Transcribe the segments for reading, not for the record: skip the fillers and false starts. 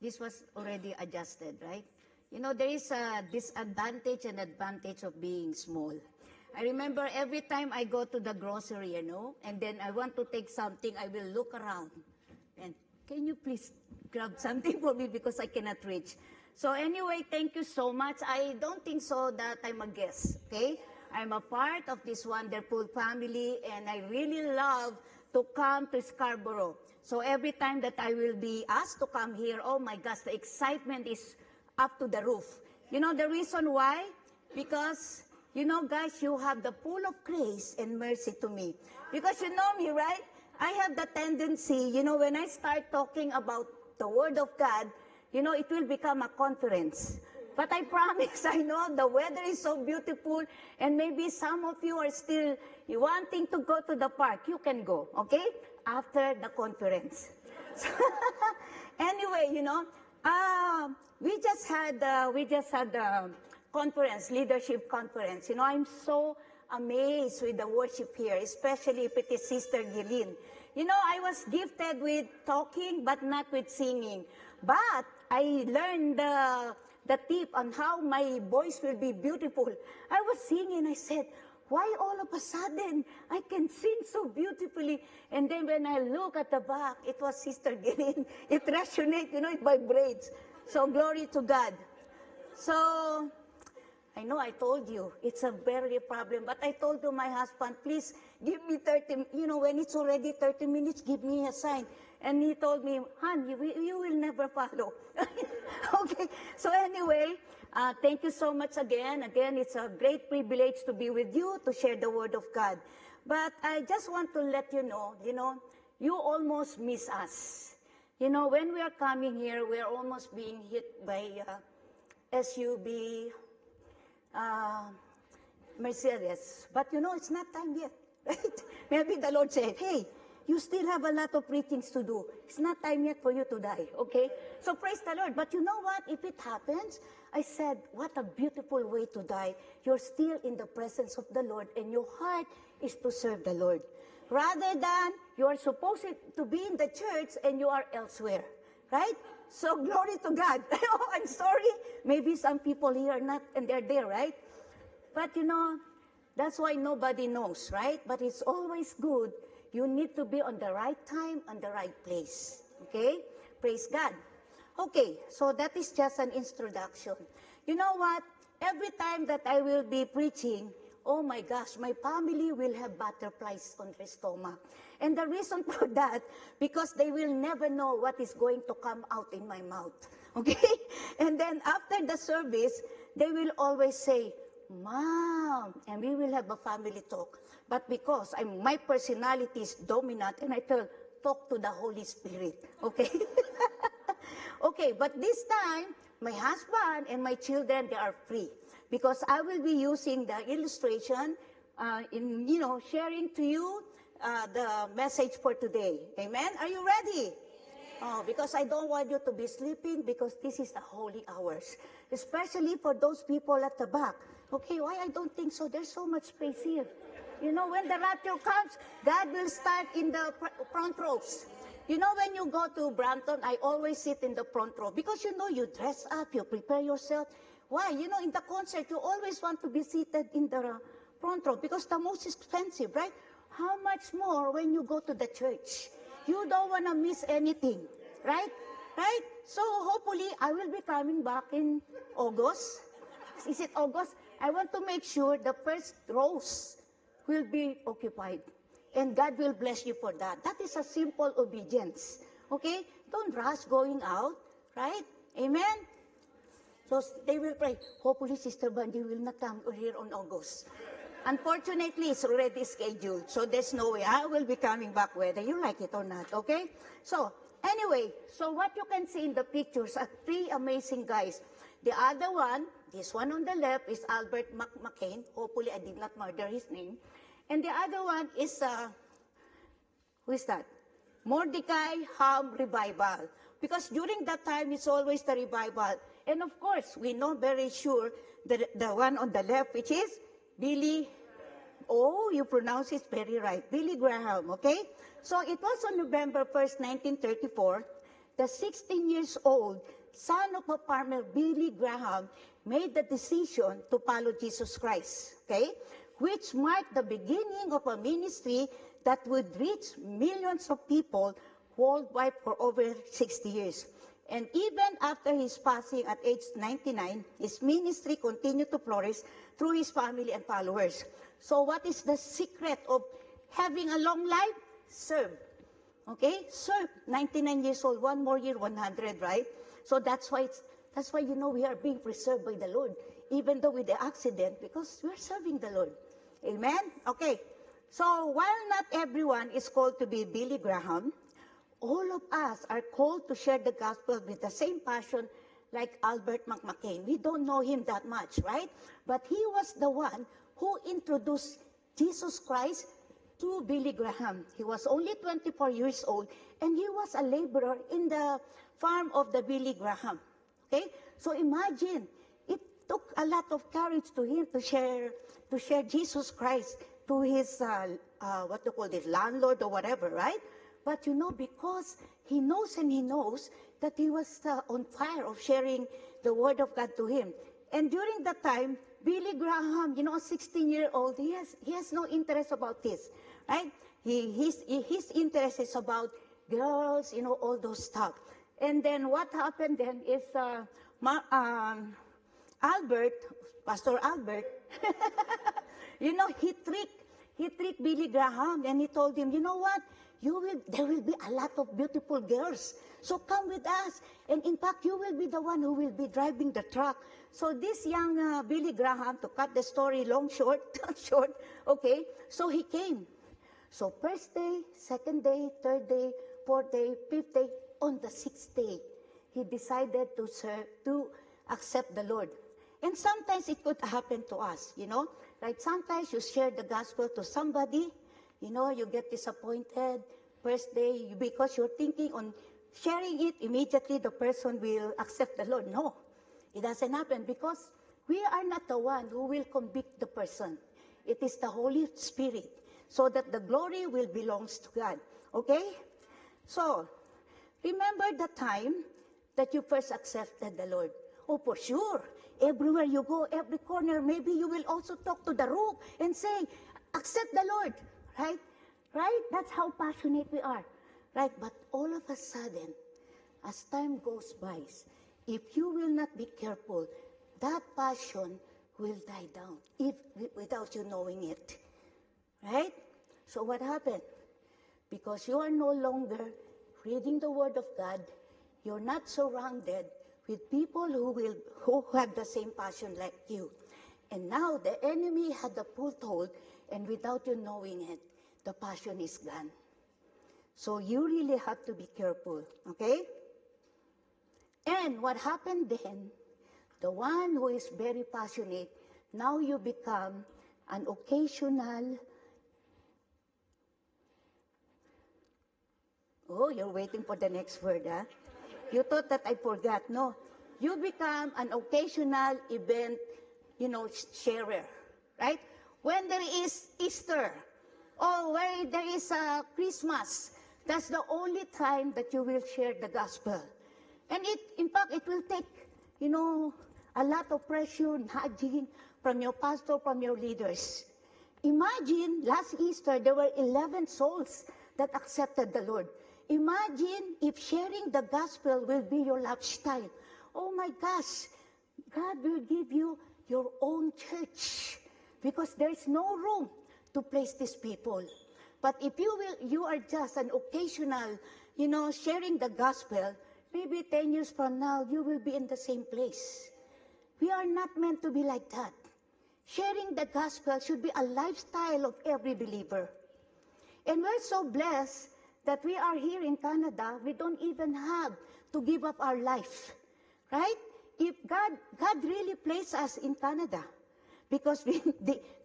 this was already adjusted, right? You know, there is a disadvantage and advantage of being small. I remember every time I go to the grocery, you know, and then I want to take something, I will look around. And can you please grab something for me because I cannot reach? So anyway, thank you so much. I don't think so that I'm a guest, okay? I'm a part of this wonderful family, and I really love to come to Scarborough. So every time that I will be asked to come here, oh my gosh, the excitement is up to the roof. You know the reason why? Because, you know, guys, you have the pool of grace and mercy to me. Because you know me, right? I have the tendency, you know, when I start talking about the Word of God, you know, it will become a conference. But I promise, I know the weather is so beautiful, and maybe some of you are still wanting to go to the park. You can go, okay? After the conference. So, anyway, you know, we just had a conference, leadership conference. You know, I'm so amazed with the worship here, especially if it is Sister Gillian. You know, I was gifted with talking, but not with singing. But I learned the tip on how my voice will be beautiful. I was singing, I said, why all of a sudden I can sing so beautifully? And then when I look at the back, it was Sister Gillian. It resonates, you know, it vibrates. So glory to God. So I know I told you, it's a very problem, but I told to my husband, please give me 30, you know, when it's already 30 minutes, give me a sign. And he told me, hon, you will never follow. Okay, so anyway, thank you so much again. Again, it's a great privilege to be with you, to share the Word of God. But I just want to let you know, you almost miss us. You know, when we are coming here, we are almost being hit by SUV, Mercedes. But you know, it's not time yet, right? Maybe the Lord said, hey, you still have a lot of preachings to do. It's not time yet for you to die, okay? So praise the Lord. But you know what? If it happens, I said, what a beautiful way to die. You're still in the presence of the Lord, and your heart is to serve the Lord. Rather than you are supposed to be in the church and you are elsewhere, right? So glory to God. Oh, I'm sorry. Maybe some people here are not, and they're there, right? But you know, that's why nobody knows, right? But it's always good. You need to be on the right time and the right place. Okay? Praise God. Okay, so that is just an introduction. You know what? Every time that I will be preaching, oh my gosh, my family will have butterflies on their stomach. And the reason for that, because they will never know what is going to come out in my mouth. Okay? And then after the service, they will always say, Mom, and we will have a family talk. But because my personality is dominant, and I talk to the Holy Spirit. Okay? Okay, but this time, my husband and my children, they are free. Because I will be using the illustration in, sharing to you the message for today. Amen? Are you ready? Oh, because I don't want you to be sleeping, because this is the holy hours. Especially for those people at the back. Okay, why I don't think so? There's so much space here. You know, when the rapture comes, God will start in the front rows. You know, when you go to Brampton, I always sit in the front row. Because, you dress up, you prepare yourself. Why? You know, in the concert, you always want to be seated in the front row because the most expensive, right? How much more when you go to the church? You don't want to miss anything, right? Right? So hopefully, I will be coming back in August. Is it August? I want to make sure the first rows will be occupied. And God will bless you for that. That is a simple obedience. Okay? Don't rush going out, right? Amen? So they will pray, hopefully Sister Bandy will not come here on August. Unfortunately, it's already scheduled, so there's no way. I will be coming back whether you like it or not, okay? So, anyway, so what you can see in the pictures are three amazing guys. The other one, this one on the left, is Albert McCain. Hopefully, I did not murder his name. And the other one is, who is that? Mordecai Ham Revival. Because during that time, it's always the revival. And of course, we know very sure that the one on the left, which is Billy, oh, you pronounce it very right, Billy Graham, okay? So it was on November 1st, 1934, the 16 years old son of a farmer, Billy Graham, made the decision to follow Jesus Christ, okay? Which marked the beginning of a ministry that would reach millions of people worldwide for over 60 years. And even after his passing at age 99, his ministry continued to flourish through his family and followers. So what is the secret of having a long life? Serve. Okay? Serve. 99 years old, one more year, 100, right? So that's why we are being preserved by the Lord, even though with the accident, because we're serving the Lord. Amen? Okay. So while not everyone is called to be Billy Graham, all of us are called to share the gospel with the same passion like Albert McMacken. We don't know him that much, right? But he was the one who introduced Jesus Christ to Billy Graham. He was only 24 years old, and he was a laborer in the farm of the Billy Graham. Okay? So imagine, it took a lot of courage to him to share Jesus Christ to his, landlord or whatever, right? But because he knows that he was on fire of sharing the word of God to him. And during that time, Billy Graham, 16-year-old, he has no interest about this, right? His interest is about girls, all those stuff. And then what happened then is Pastor Albert, he tricked Billy Graham, and he told him, you know what? There will be a lot of beautiful girls. So come with us. And in fact, you will be the one who will be driving the truck. So this young Billy Graham, to cut the story short, okay, so he came. So first day, second day, third day, fourth day, fifth day, on the sixth day, he decided to accept the Lord. And sometimes it could happen to us, Like sometimes you share the gospel to somebody, you get disappointed first day because you're thinking on sharing it, immediately the person will accept the Lord. No, it doesn't happen because we are not the one who will convict the person. It is the Holy Spirit, so that the glory will belongs to God. Okay? So, remember the time that you first accepted the Lord. Oh, for sure. Everywhere you go, every corner, maybe you will also talk to the roof and say, accept the Lord. Right? Right? That's how passionate we are. Right? But all of a sudden, as time goes by, if you will not be careful, that passion will die down without you knowing it. Right? So what happened? Because you are no longer reading the Word of God, you're not surrounded with people who have the same passion like you. And now the enemy had a foothold, and without you knowing it, the passion is gone. So you really have to be careful, okay? And what happened then, the one who is very passionate, now you become an occasional. Oh, you're waiting for the next word, huh? You thought that I forgot. No. You become an occasional event, sharer, right? When there is Easter, or when there is Christmas, that's the only time that you will share the gospel. And in fact, it will take, a lot of pressure, nudging from your pastor, from your leaders. Imagine, last Easter, there were 11 souls that accepted the Lord. Imagine if sharing the gospel will be your lifestyle. Oh my gosh, God will give you your own church because there is no room to place these people. But if you are just an occasional, sharing the gospel, maybe 10 years from now, you will be in the same place. We are not meant to be like that. Sharing the gospel should be a lifestyle of every believer. And we're so blessed that we are here in Canada. We don't even have to give up our life, right? If God really placed us in Canada, because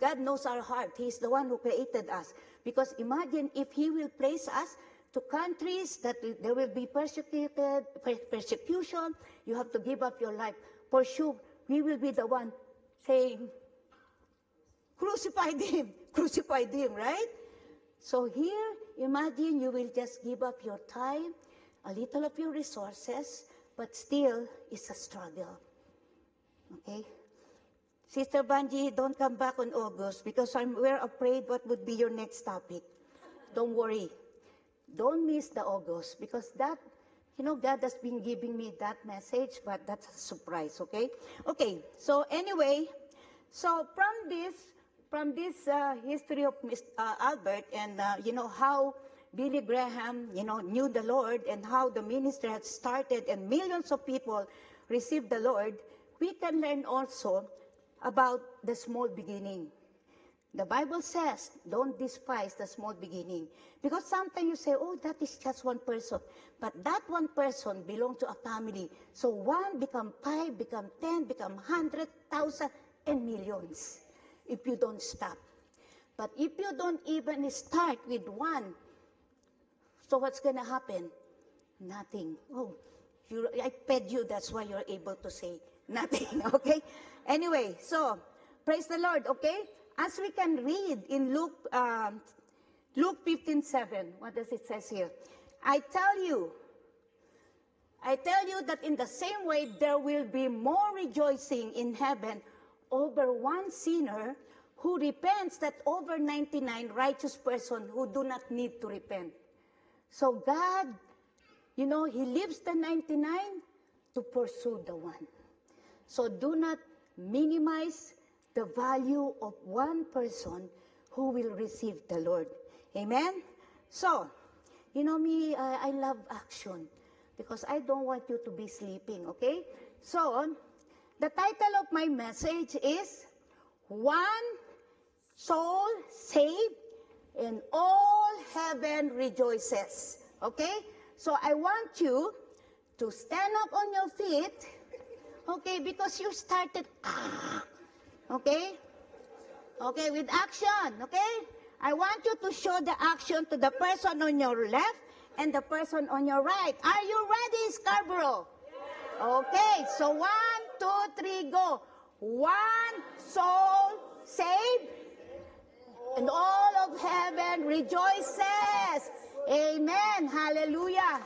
God knows our heart. He's the one who created us. Because imagine if He will place us to countries that there will be persecution, you have to give up your life. For sure, we will be the one saying, crucified him, right? So here, imagine you will just give up your time, a little of your resources, but still it's a struggle. Okay? Sister Banji, don't come back on August because we're afraid what would be your next topic. Don't worry. Don't miss the August because that, God has been giving me that message, but that's a surprise, okay? Okay, so anyway, so from this history of Albert and, how Billy Graham, knew the Lord and how the ministry had started and millions of people received the Lord, we can learn also about the small beginning. The Bible says, don't despise the small beginning. Because sometimes you say, oh, that is just one person. But that one person belongs to a family. So 1 become 5, become 10, become 100,000 and millions if you don't stop. But if you don't even start with 1, so what's going to happen? Nothing. Oh, I fed you, that's why you're able to say nothing, okay? Anyway, so praise the Lord, okay? As we can read in Luke 15:7, what does it say here? I tell you that in the same way there will be more rejoicing in heaven over one sinner who repents than over 99 righteous person who do not need to repent. So God, He leaves the 99 to pursue the one. So do not minimize the value of one person who will receive the Lord. Amen? So, me, I love action because I don't want you to be sleeping, okay? So, the title of my message is One Soul Saved and All Heaven Rejoices. Okay? So, I want you to stand up on your feet, okay, because you started, okay? Okay, with action, okay? I want you to show the action to the person on your left and the person on your right. Are you ready, Scarborough? Okay, so 1, 2, 3, go. One soul saved, and all of heaven rejoices. Amen. Hallelujah.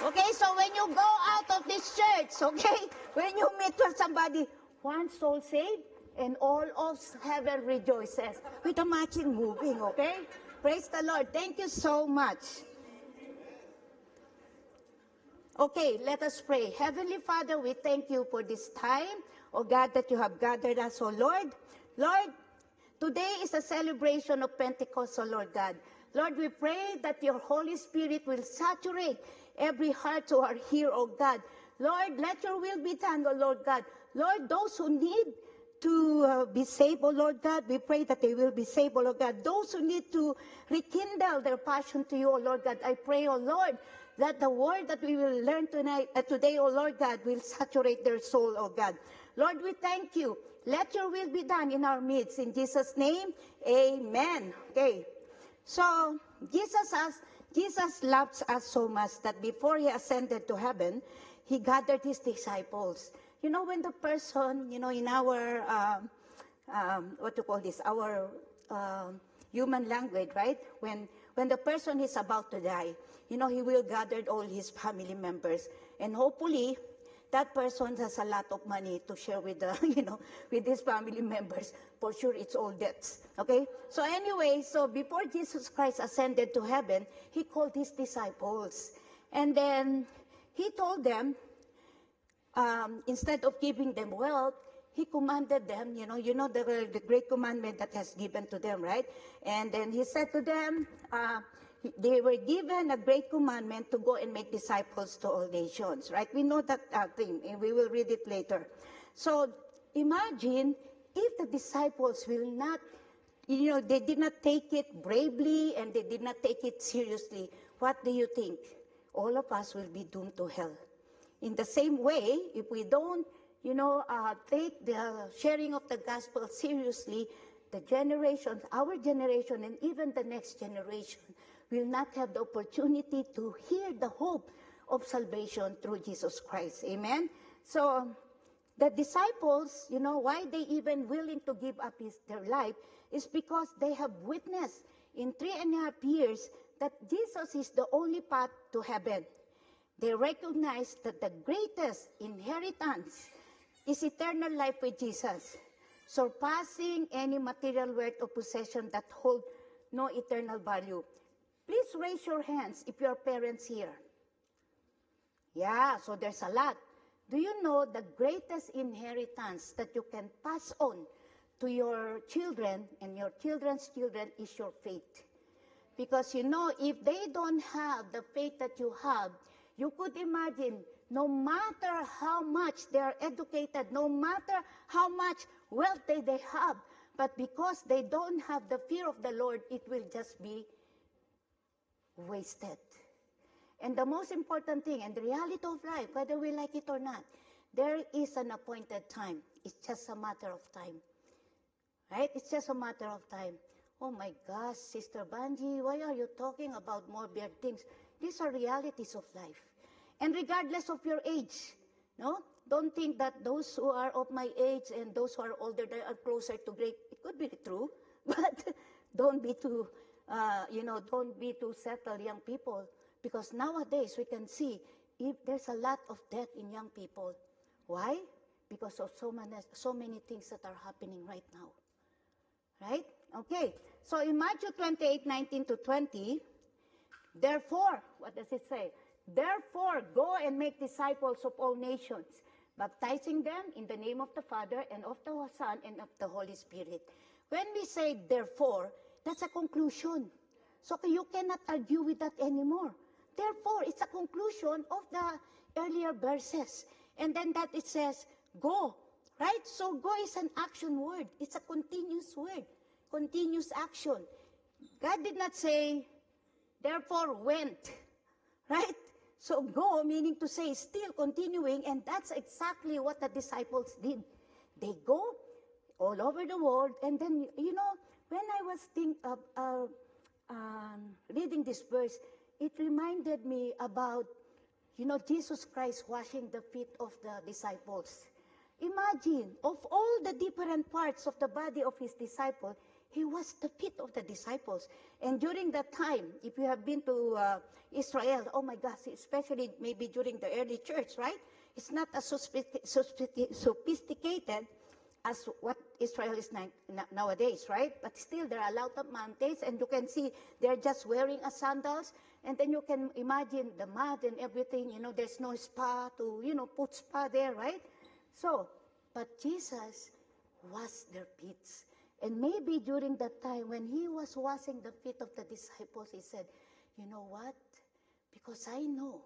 Okay, so when you go out of this church, okay, when you meet with somebody, one soul saved, and all of heaven rejoices. With the matching moving, okay? Praise the Lord. Thank you so much. Okay, let us pray. Heavenly Father, we thank you for this time, oh God, that you have gathered us, oh Lord. Lord, today is a celebration of Pentecost, oh Lord God. Lord, we pray that your Holy Spirit will saturate every heart who are here, oh God. Lord, let your will be done, oh Lord God. Lord, those who need to be saved, oh Lord God, we pray that they will be saved, oh Lord God. Those who need to rekindle their passion to you, oh Lord God, I pray, oh Lord, that the word that we will learn today, oh Lord God, will saturate their soul, oh God. Lord, we thank you. Let your will be done in our midst. In Jesus' name, amen. Okay. So, Jesus loves us so much that before he ascended to heaven, he gathered his disciples. You know, when the person, in our, our human language, right? When the person is about to die, he will gather all his family members. And hopefully, that person has a lot of money to share with the, with his family members. For sure, it's all debts. Okay? So anyway, so before Jesus Christ ascended to heaven, he called his disciples. And then he told them, instead of giving them wealth, he commanded them, the great commandment that has given to them, right? And then he said to them, they were given a great commandment to go and make disciples to all nations, right? We know that thing, and we will read it later. So imagine if the disciples will not, they did not take it bravely and they did not take it seriously. What do you think? All of us will be doomed to hell. In the same way, if we don't, take the sharing of the gospel seriously, the generations, our generation, and even the next generation will not have the opportunity to hear the hope of salvation through Jesus Christ. Amen? So, the disciples, why they even willing to give up their life is because they have witnessed in 3.5 years that Jesus is the only path to heaven. They recognize that the greatest inheritance is eternal life with Jesus, surpassing any material wealth or possession that hold no eternal value. Please raise your hands if you are parents here. Yeah, so there's a lot. Do you know the greatest inheritance that you can pass on to your children and your children's children is your faith? Because you know, if they don't have the faith that you have, you could imagine, no matter how much they are educated, no matter how much wealth they have, but because they don't have the fear of the Lord, it will just be wasted. And the most important thing, and the reality of life, whether we like it or not, there is an appointed time. It's just a matter of time. Right? It's just a matter of time. Oh my gosh, Sister Banji, why are you talking about morbid things? These are realities of life. And regardless of your age, no? Don't think that those who are of my age and those who are older, they are closer to great. It could be true, but don't be too, don't be too settled, young people. Because nowadays we can see if there's a lot of death in young people. Why? Because of so many things that are happening right now. Right? Okay. So in Matthew 28:19-20, therefore, what does it say? Therefore, go and make disciples of all nations, baptizing them in the name of the Father and of the Son and of the Holy Spirit. When we say therefore, that's a conclusion. So you cannot argue with that anymore. Therefore, it's a conclusion of the earlier verses. And then that it says, go. Right? So go is an action word. It's a continuous word. Continuous action. God did not say, therefore went. Right? So go, meaning to say, still continuing, and that's exactly what the disciples did. They go all over the world, and then, you know, when I was reading this verse, it reminded me about, you know, Jesus Christ washing the feet of the disciples. Imagine, of all the different parts of the body of his disciple, he washed the feet of the disciples. And during that time, if you have been to Israel, oh my gosh, especially maybe during the early church, right? It's not as sophisticated as what Israel is nowadays, right? But still, there are a lot of mountains, and you can see they're just wearing a sandals, and then you can imagine the mud and everything. You know, there's no spa to, you know, put spa there, right? So, but Jesus washed their feet. And maybe during that time when he was washing the feet of the disciples, he said, you know what? Because I know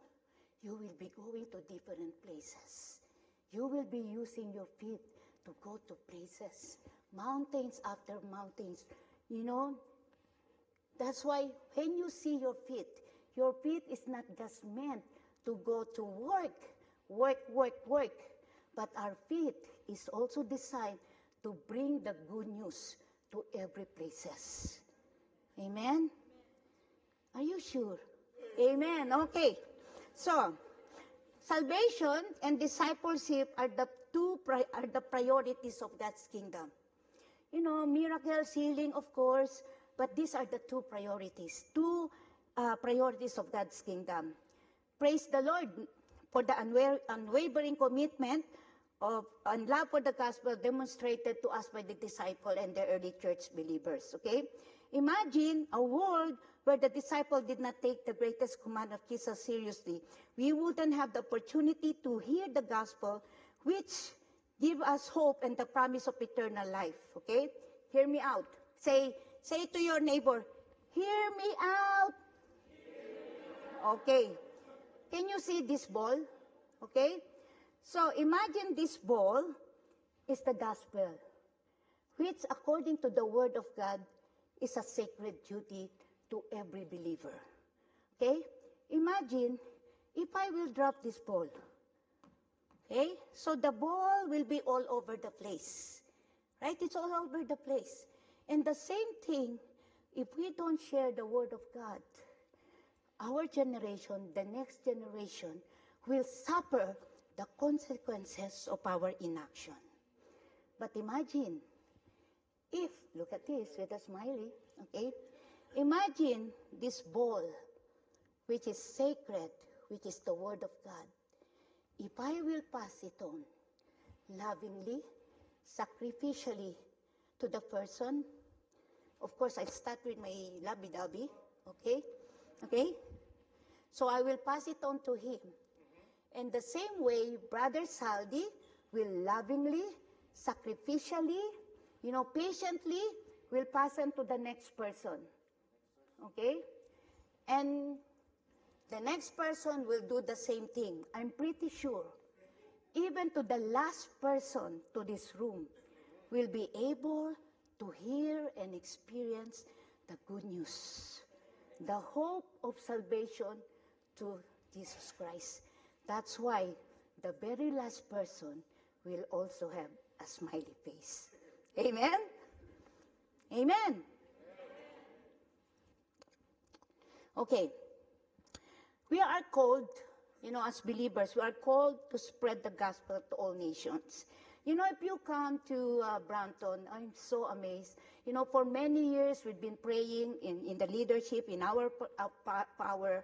you will be going to different places. You will be using your feet to go to places, mountains after mountains. You know, that's why when you see your feet is not just meant to go to work, but our feet is also designed to bring the good news to every places. Amen? Are you sure? Amen. Okay. So, salvation and discipleship are the priorities of God's kingdom. You know, miracles, healing, of course, but these are the two priorities of God's kingdom. Praise the Lord for the unwavering commitment and love for the gospel demonstrated to us by the disciple and the early church believers, okay? Imagine a world where the disciple did not take the greatest command of Jesus seriously. We wouldn't have the opportunity to hear the gospel, which give us hope and the promise of eternal life, okay? Hear me out. Say to your neighbor, hear me out. Okay. Can you see this ball? Okay? So imagine this ball is the gospel, which according to the word of God is a sacred duty to every believer. Okay? Imagine if I will drop this ball. Okay? So the ball will be all over the place. Right? It's all over the place. And the same thing, if we don't share the word of God, our generation, the next generation, will suffer the consequences of our inaction. But imagine if, look at this with a smiley, okay? Imagine this ball, which is sacred, which is the Word of God, if I will pass it on lovingly, sacrificially to the person, of course, I'll start with my lovey-dovey, okay? Okay? So I will pass it on to him. And the same way, Brother Saldi will lovingly, sacrificially, patiently, will pass on to the next person. Okay? And the next person will do the same thing. I'm pretty sure, even to the last person to this room, will be able to hear and experience the good news, the hope of salvation to Jesus Christ. That's why the very last person will also have a smiley face. Amen? Amen. Okay. We are called, as believers, we are called to spread the gospel to all nations. If you come to Brampton, I'm so amazed. For many years we've been praying in the leadership, in our power,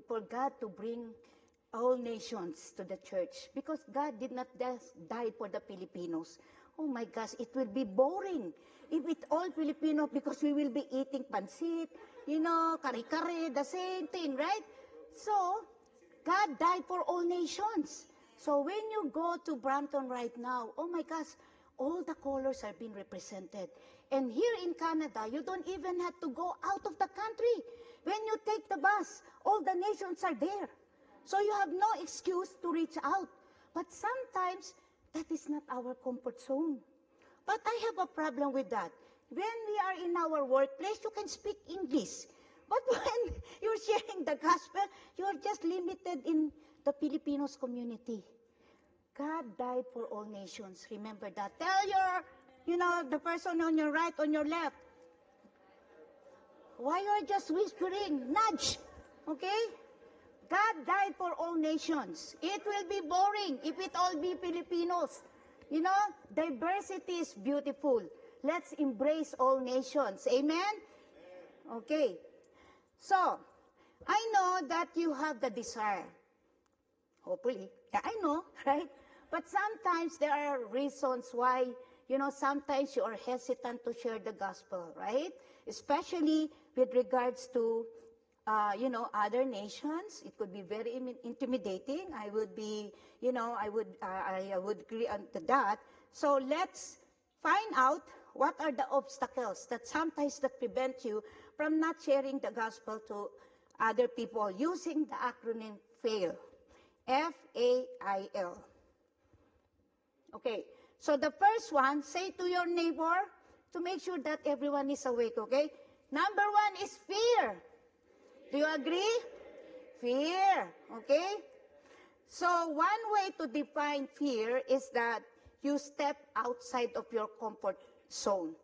for God to bring all nations to the church. Because God did not just die for the Filipinos. Oh my gosh, it will be boring if it's all Filipino, because we will be eating pansit, kare-kare, the same thing, right? So, God died for all nations. So when you go to Brampton right now, oh my gosh, all the colors are being represented. And here in Canada, you don't even have to go out of the country. When you take the bus, all the nations are there. So you have no excuse to reach out. But sometimes, that is not our comfort zone. But I have a problem with that. When we are in our workplace, you can speak English. But when you're sharing the gospel, you're just limited in the Filipinos community. God died for all nations. Remember that. Tell the person on your right, on your left. Why you're just whispering? Nudge. Okay? God died for all nations. It will be boring if it all be Filipinos. Diversity is beautiful. Let's embrace all nations. Amen? Okay. So, I know that you have the desire. Hopefully. Yeah, I know, right? But sometimes there are reasons why, sometimes you are hesitant to share the gospel, right? Especially with regards to, other nations. It could be very intimidating. I would be, I would agree on to that. So let's find out what are the obstacles that sometimes that prevent you from not sharing the gospel to other people using the acronym FAIL. F-A-I-L. Okay, so the first one, say to your neighbor to make sure that everyone is awake, okay? Number one is fear. Do you agree? Fear, okay? So one way to define fear is that you step outside of your comfort zone.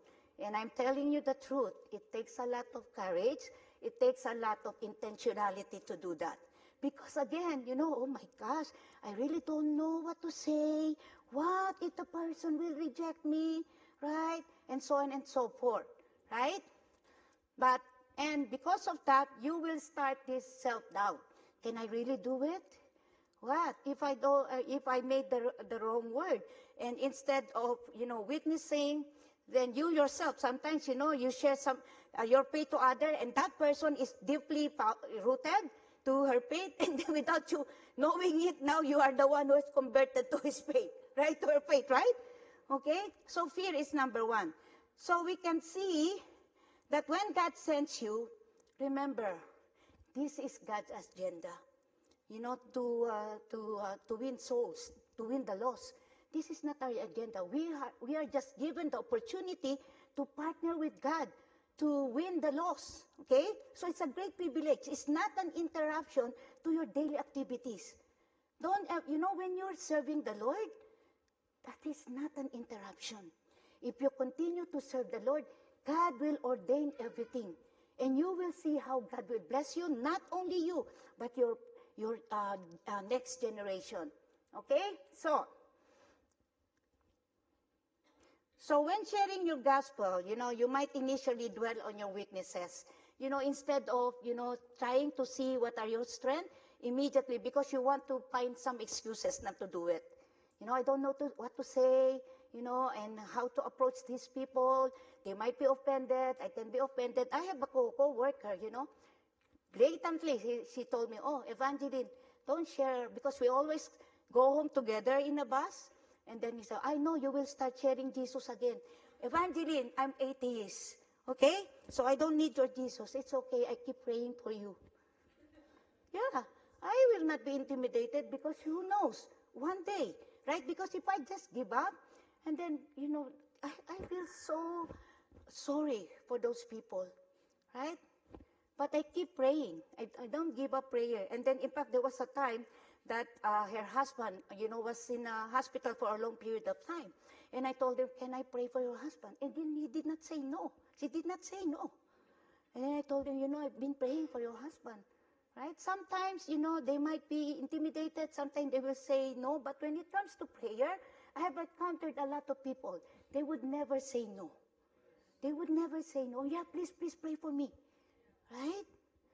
And I'm telling you the truth, it takes a lot of courage, it takes a lot of intentionality to do that. Because again, oh my gosh, I really don't know what to say. What if the person will reject me, right? And so on and so forth, right? And because of that, you will start this self-doubt. Can I really do it? What if I made the wrong word? And instead of, witnessing, then you yourself, sometimes, you share your faith to other, and that person is deeply rooted to her faith, and without you knowing it, now you are the one who is converted to his faith, right? To her faith, right? Okay? So fear is number one. So we can see that when God sends you, remember, this is God's agenda. To win souls, to win the lost. This is not our agenda. We are just given the opportunity to partner with God to win the lost. Okay? So it's a great privilege. It's not an interruption to your daily activities. When you're serving the Lord, that is not an interruption. If you continue to serve the Lord, God will ordain everything. And you will see how God will bless you, not only you, but your next generation. Okay? So when sharing your gospel, you might initially dwell on your weaknesses. Instead of, trying to see what are your strengths, immediately because you want to find some excuses not to do it. I don't know what to say, and how to approach these people. They might be offended. I can be offended. I have a co-worker, blatantly, she told me, oh, Evangeline, don't share, because we always go home together in a bus. And then he said, I know you will start sharing Jesus again. Evangeline, I'm atheist, okay? So I don't need your Jesus. It's okay. I keep praying for you. Yeah, I will not be intimidated because who knows, one day, right? Because if I just give up, and then, I feel so sorry for those people, right? But I keep praying. I don't give up prayer. And then, in fact, there was a time that her husband, was in a hospital for a long period of time. And I told her, can I pray for your husband? And then he did not say no. She did not say no. And then I told him, I've been praying for your husband, right? Sometimes, they might be intimidated. Sometimes they will say no. But when it comes to prayer, I have encountered a lot of people. They would never say no. They would never say no. Yeah, please pray for me. Right?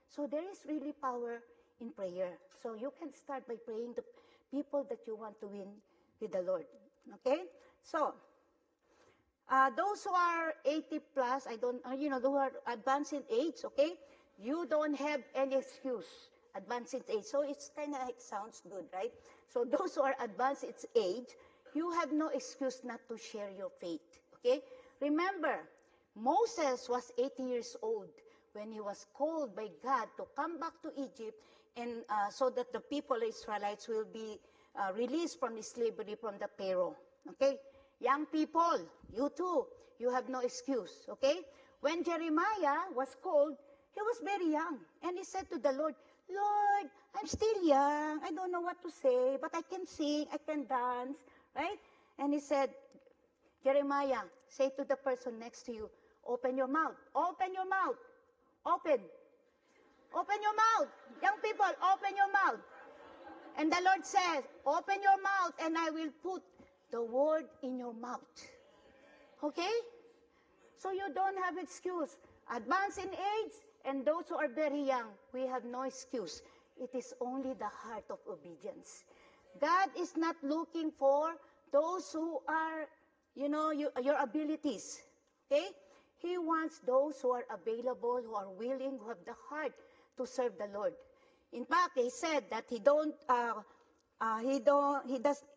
So there is really power in prayer. So you can start by praying the people that you want to win with the Lord. Okay? So, those who are 80 plus, who are advanced in age, okay? You don't have any excuse, advanced in age. So it's kind of like sounds good, right? So those who are advanced in age, you have no excuse not to share your faith. Okay? Remember, Moses was 80 years old when he was called by God to come back to Egypt, and so that the people, Israelites, will be released from the slavery from the Pharaoh. Okay? Young people, you too, you have no excuse. Okay? When Jeremiah was called, he was very young. And he said to the Lord, Lord, I'm still young. I don't know what to say, but I can sing, I can dance. Right? And he said, Jeremiah, say to the person next to you, open your mouth. Open your mouth. Open. Open your mouth. Young people, open your mouth. And the Lord says, open your mouth and I will put the word in your mouth. Okay? So you don't have excuse. Advanced in age and those who are very young, we have no excuse. It is only the heart of obedience. God is not looking for those who are, your abilities. Okay? He wants those who are available, who are willing, who have the heart to serve the Lord. In fact, he said that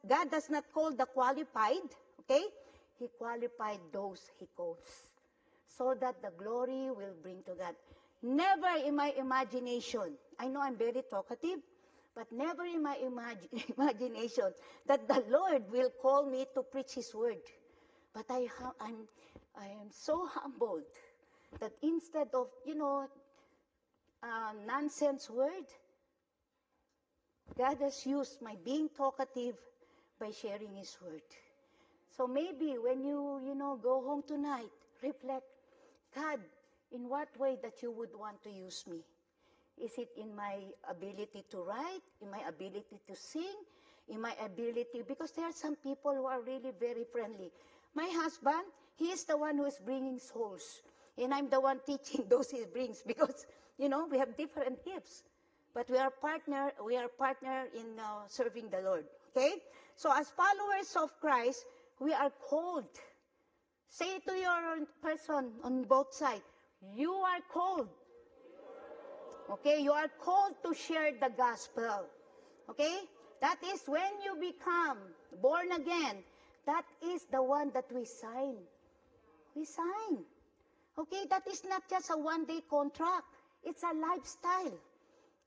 God does not call the qualified, okay? He qualified those he calls, so that the glory will bring to God. Never in my imagination, I know I'm very talkative, but never in my imagination that the Lord will call me to preach his word. But I am so humbled that instead of, nonsense word, God has used my being talkative by sharing his word. So maybe when you, go home tonight, reflect, God, in what way that you would want to use me? Is it in my ability to write, in my ability to sing, in my ability, because there are some people who are really very friendly. My husband, he is the one who is bringing souls. And I'm the one teaching those he brings because, we have different gifts. But we are partner in serving the Lord. Okay? So as followers of Christ, we are called. Say to your person on both sides, you are called. Okay? You are called to share the gospel. Okay? That is when you become born again. That is the one that we sign. We sign. Okay? That is not just a one-day contract. It's a lifestyle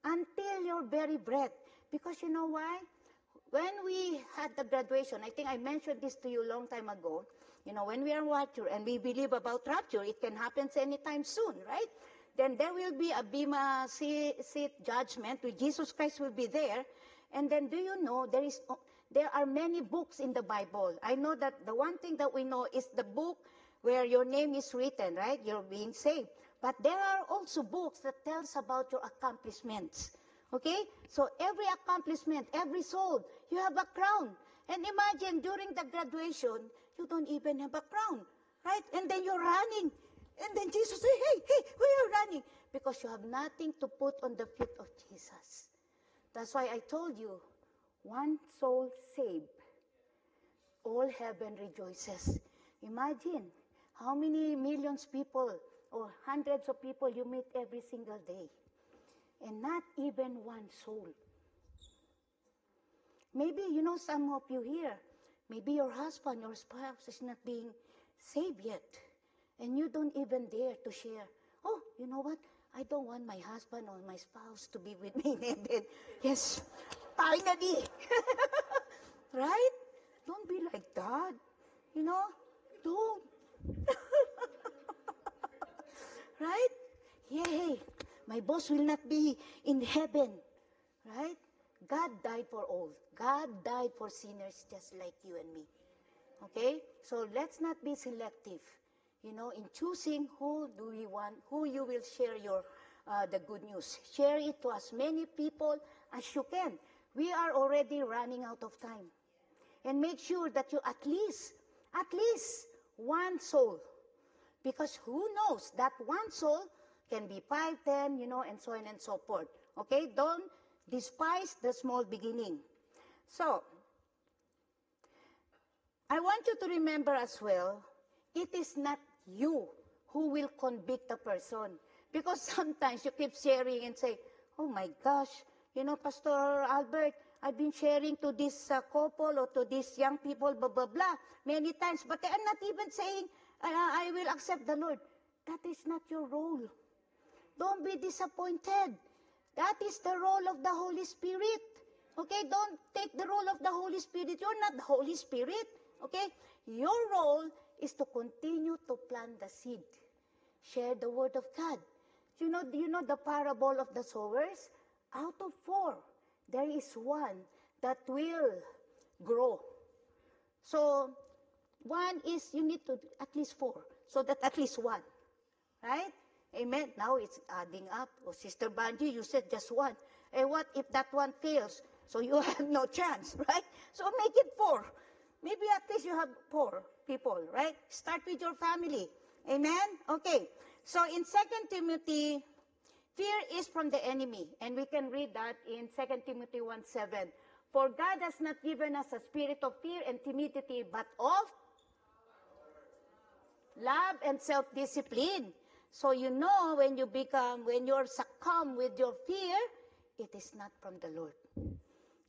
until your very breath. Because you know why? When we had the graduation, I think I mentioned this to you a long time ago, when we are rapture and we believe about rapture, it can happen anytime soon, right? Then there will be a Bema seat judgment where Jesus Christ will be there. And then do you know there are many books in the Bible. I know that the one thing that we know is the book where your name is written, right? You're being saved. But there are also books that tells about your accomplishments. Okay? So every accomplishment, every soul, you have a crown. And imagine during the graduation, you don't even have a crown. Right? And then you're running. And then Jesus says, hey, why are you running? Because you have nothing to put on the feet of Jesus. That's why I told you, one soul saved, all heaven rejoices. Imagine how many millions people or hundreds of people you meet every single day, and not even one soul. Maybe, some of you here, maybe your husband, your spouse is not being saved yet, and you don't even dare to share. Oh, you know what? I don't want my husband or my spouse to be with me in heaven. Yes, finally. Right? Don't be like that. Don't. Right? Yay, my boss will not be in heaven. Right? God died for all. God died for sinners just like you and me. Okay? So let's not be selective, in choosing who do we want, who you will share the good news. Share it to as many people as you can. We are already running out of time. And make sure that you at least one soul. Because who knows, that one soul can be 5, 10, and so on and so forth. Okay? Don't despise the small beginning. So, I want you to remember as well, it is not you who will convict a person. Because sometimes you keep sharing and say, oh my gosh, Pastor Albert, I've been sharing to this couple or to these young people, blah, blah, blah, many times, but they are not even saying, I will accept the Lord. That is not your role. Don't be disappointed. That is the role of the Holy Spirit. Okay, don't take the role of the Holy Spirit. You're not the Holy Spirit. Okay, your role is to continue to plant the seed. Share the word of God. Do you know the parable of the sowers? Out of 4, there is one that will grow. So, one is, you need to at least 4, so that at least one. Right? Amen. Now it's adding up. Oh, Sister Banji, you said just 1. And what if that one fails? So you have no chance, right? So make it 4. Maybe at least you have 4 people, right? Start with your family. Amen? Okay. So in 2 Timothy, fear is from the enemy. And we can read that in 2 Timothy 1:7. For God has not given us a spirit of fear and timidity, but of love and self-discipline. So when you're succumb with your fear, it is not from the Lord.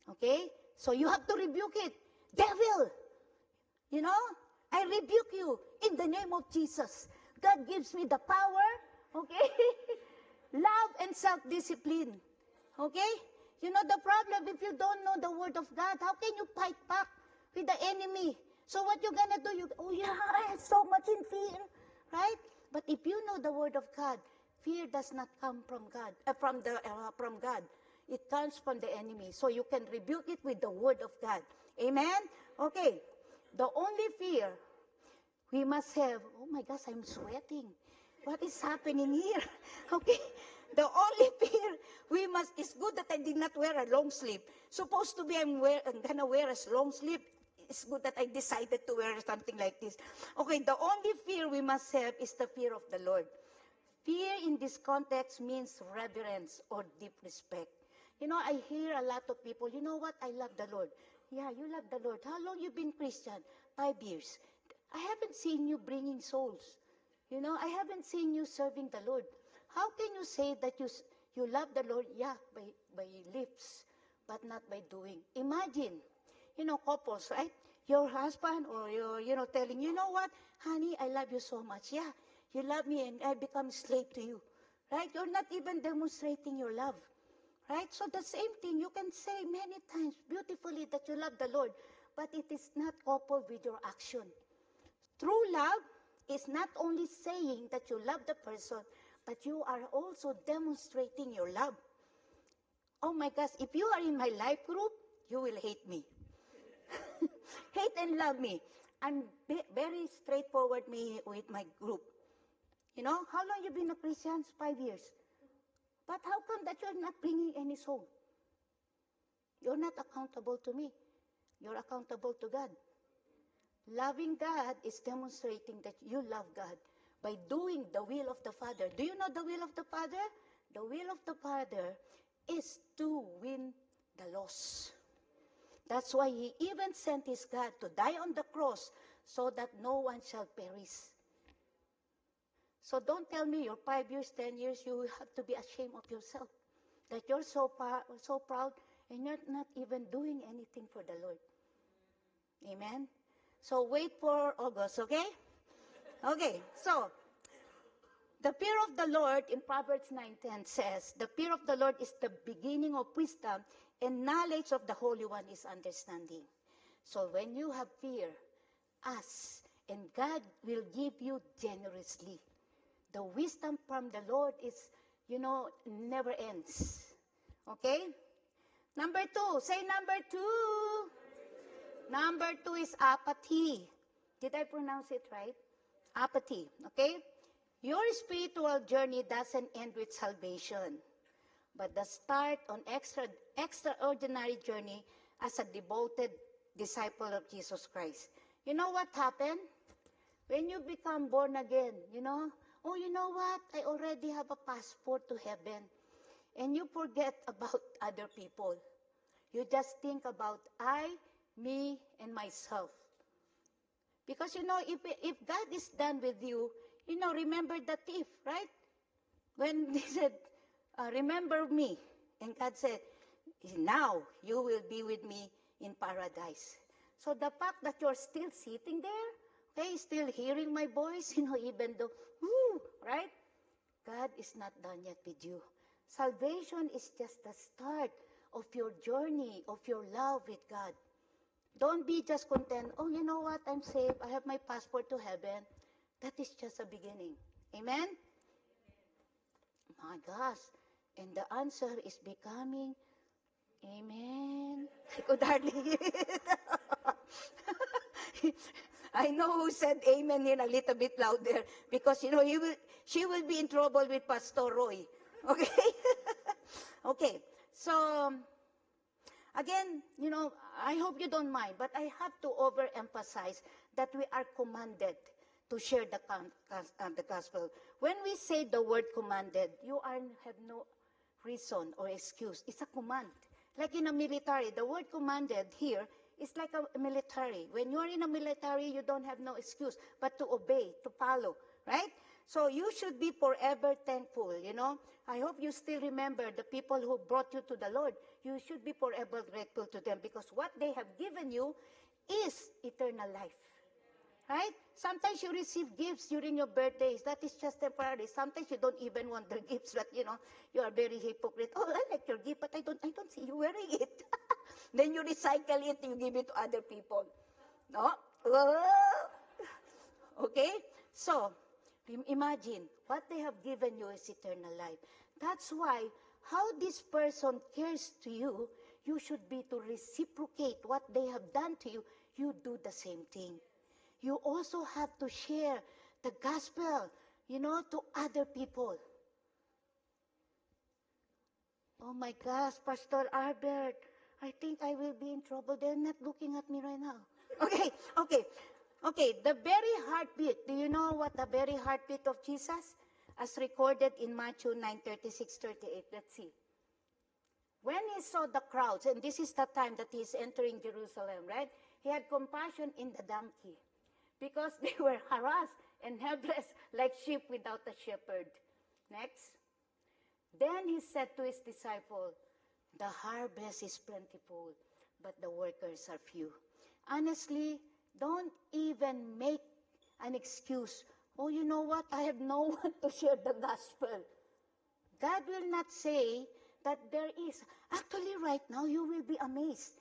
Okay? So you have to rebuke it. Devil, I rebuke you in the name of Jesus. God gives me the power, okay? Love and self-discipline. Okay? The problem, if you don't know the word of God, how can you fight back with the enemy? So what you're gonna do, I am so much in fear, right? But if you know the word of God, fear does not come from God, from God. It comes from the enemy. So you can rebuke it with the word of God. Amen? Okay. The only fear we must have, oh my gosh, I'm sweating. What is happening here? Okay. The only fear it's good that I did not wear a long sleeve. Supposed to be I'm gonna wear a long sleeve. It's good that I decided to wear something like this. Okay, the only fear we must have is the fear of the Lord. Fear in this context means reverence or deep respect. I hear a lot of people, you know what, I love the Lord. Yeah, you love the Lord. How long you been Christian? 5 years. I haven't seen you bringing souls. I haven't seen you serving the Lord. How can you say that you love the Lord? Yeah, by lips, but not by doing. Imagine, couples, right? Your husband or you're telling, you know what, honey, I love you so much. Yeah, you love me and I become slave to you. Right? You're not even demonstrating your love. Right? So the same thing, you can say many times beautifully that you love the Lord, but it is not coupled with your action. True love is not only saying that you love the person, but you are also demonstrating your love. Oh my gosh, if you are in my life group, you will hate me. Hate and love me. I'm very straightforward with my group. How long you been a Christian? 5 years. But how come that you're not bringing any soul? You're not accountable to me. You're accountable to God. Loving God is demonstrating that you love God by doing the will of the Father. Do you know the will of the Father? The will of the Father is to win the lost. That's why he even sent his God to die on the cross so that no one shall perish. So don't tell me you're 5 years, 10 years, you will have to be ashamed of yourself. That you're so proud and you're not even doing anything for the Lord. Amen? So wait for August, okay? Okay, so the fear of the Lord in Proverbs 9:10 says, the fear of the Lord is the beginning of wisdom, and knowledge of the Holy One is understanding. So when you have fear, ask, and God will give you generously. The wisdom from the Lord is, never ends. Okay? Number 2, say number 2. Number 2 is apathy. Did I pronounce it right? Apathy, okay? Your spiritual journey doesn't end with salvation, but the start on extraordinary journey as a devoted disciple of Jesus Christ. You know what happened? When you become born again, oh, you know what? I already have a passport to heaven. And you forget about other people. You just think about I, me, and myself. Because, if God is done with you, remember the thief, right? When he said, remember me. And God said, now you will be with me in paradise. So the fact that you're still sitting there, okay, still hearing my voice, even though, right? God is not done yet with you. Salvation is just the start of your journey, of your love with God. Don't be just content, oh, you know what, I'm saved, I have my passport to heaven. That is just a beginning. Amen? My gosh. And the answer is becoming, amen. I could hardly hear it. I know who said amen here a little bit louder because, she will be in trouble with Pastor Roy. Okay? Okay. So, again, I hope you don't mind, but I have to overemphasize that we are commanded to share the gospel. When we say the word commanded, you have no reason or excuse. It's a command. Like in a military, the word commanded here is like a military. When you're in a military, you don't have no excuse but to obey, to follow, right? So you should be forever thankful, I hope you still remember the people who brought you to the Lord. You should be forever grateful to them because what they have given you is eternal life. Right? Sometimes you receive gifts during your birthdays. That is just temporary. Sometimes you don't even want the gifts, but you are very hypocrite. Oh, I like your gift, but I don't see you wearing it. Then you recycle it, you give it to other people. No? Okay? So, imagine, what they have given you is eternal life. That's why, how this person cares to you, you should be to reciprocate what they have done to you. You do the same thing. You also have to share the gospel, to other people. Oh my gosh, Pastor Albert, I think I will be in trouble. They're not looking at me right now. Okay, the very heartbeat. Do you know what the very heartbeat of Jesus? As recorded in Matthew 9:36-38. Let's see. When he saw the crowds, and this is the time that he is entering Jerusalem, right? He had compassion in the donkey because they were harassed and helpless like sheep without a shepherd. Next. Then he said to his disciples, the harvest is plentiful, but the workers are few. Honestly, don't even make an excuse. Oh, you know what? I have no one to share the gospel. God will not say that there is. Actually, right now, you will be amazed.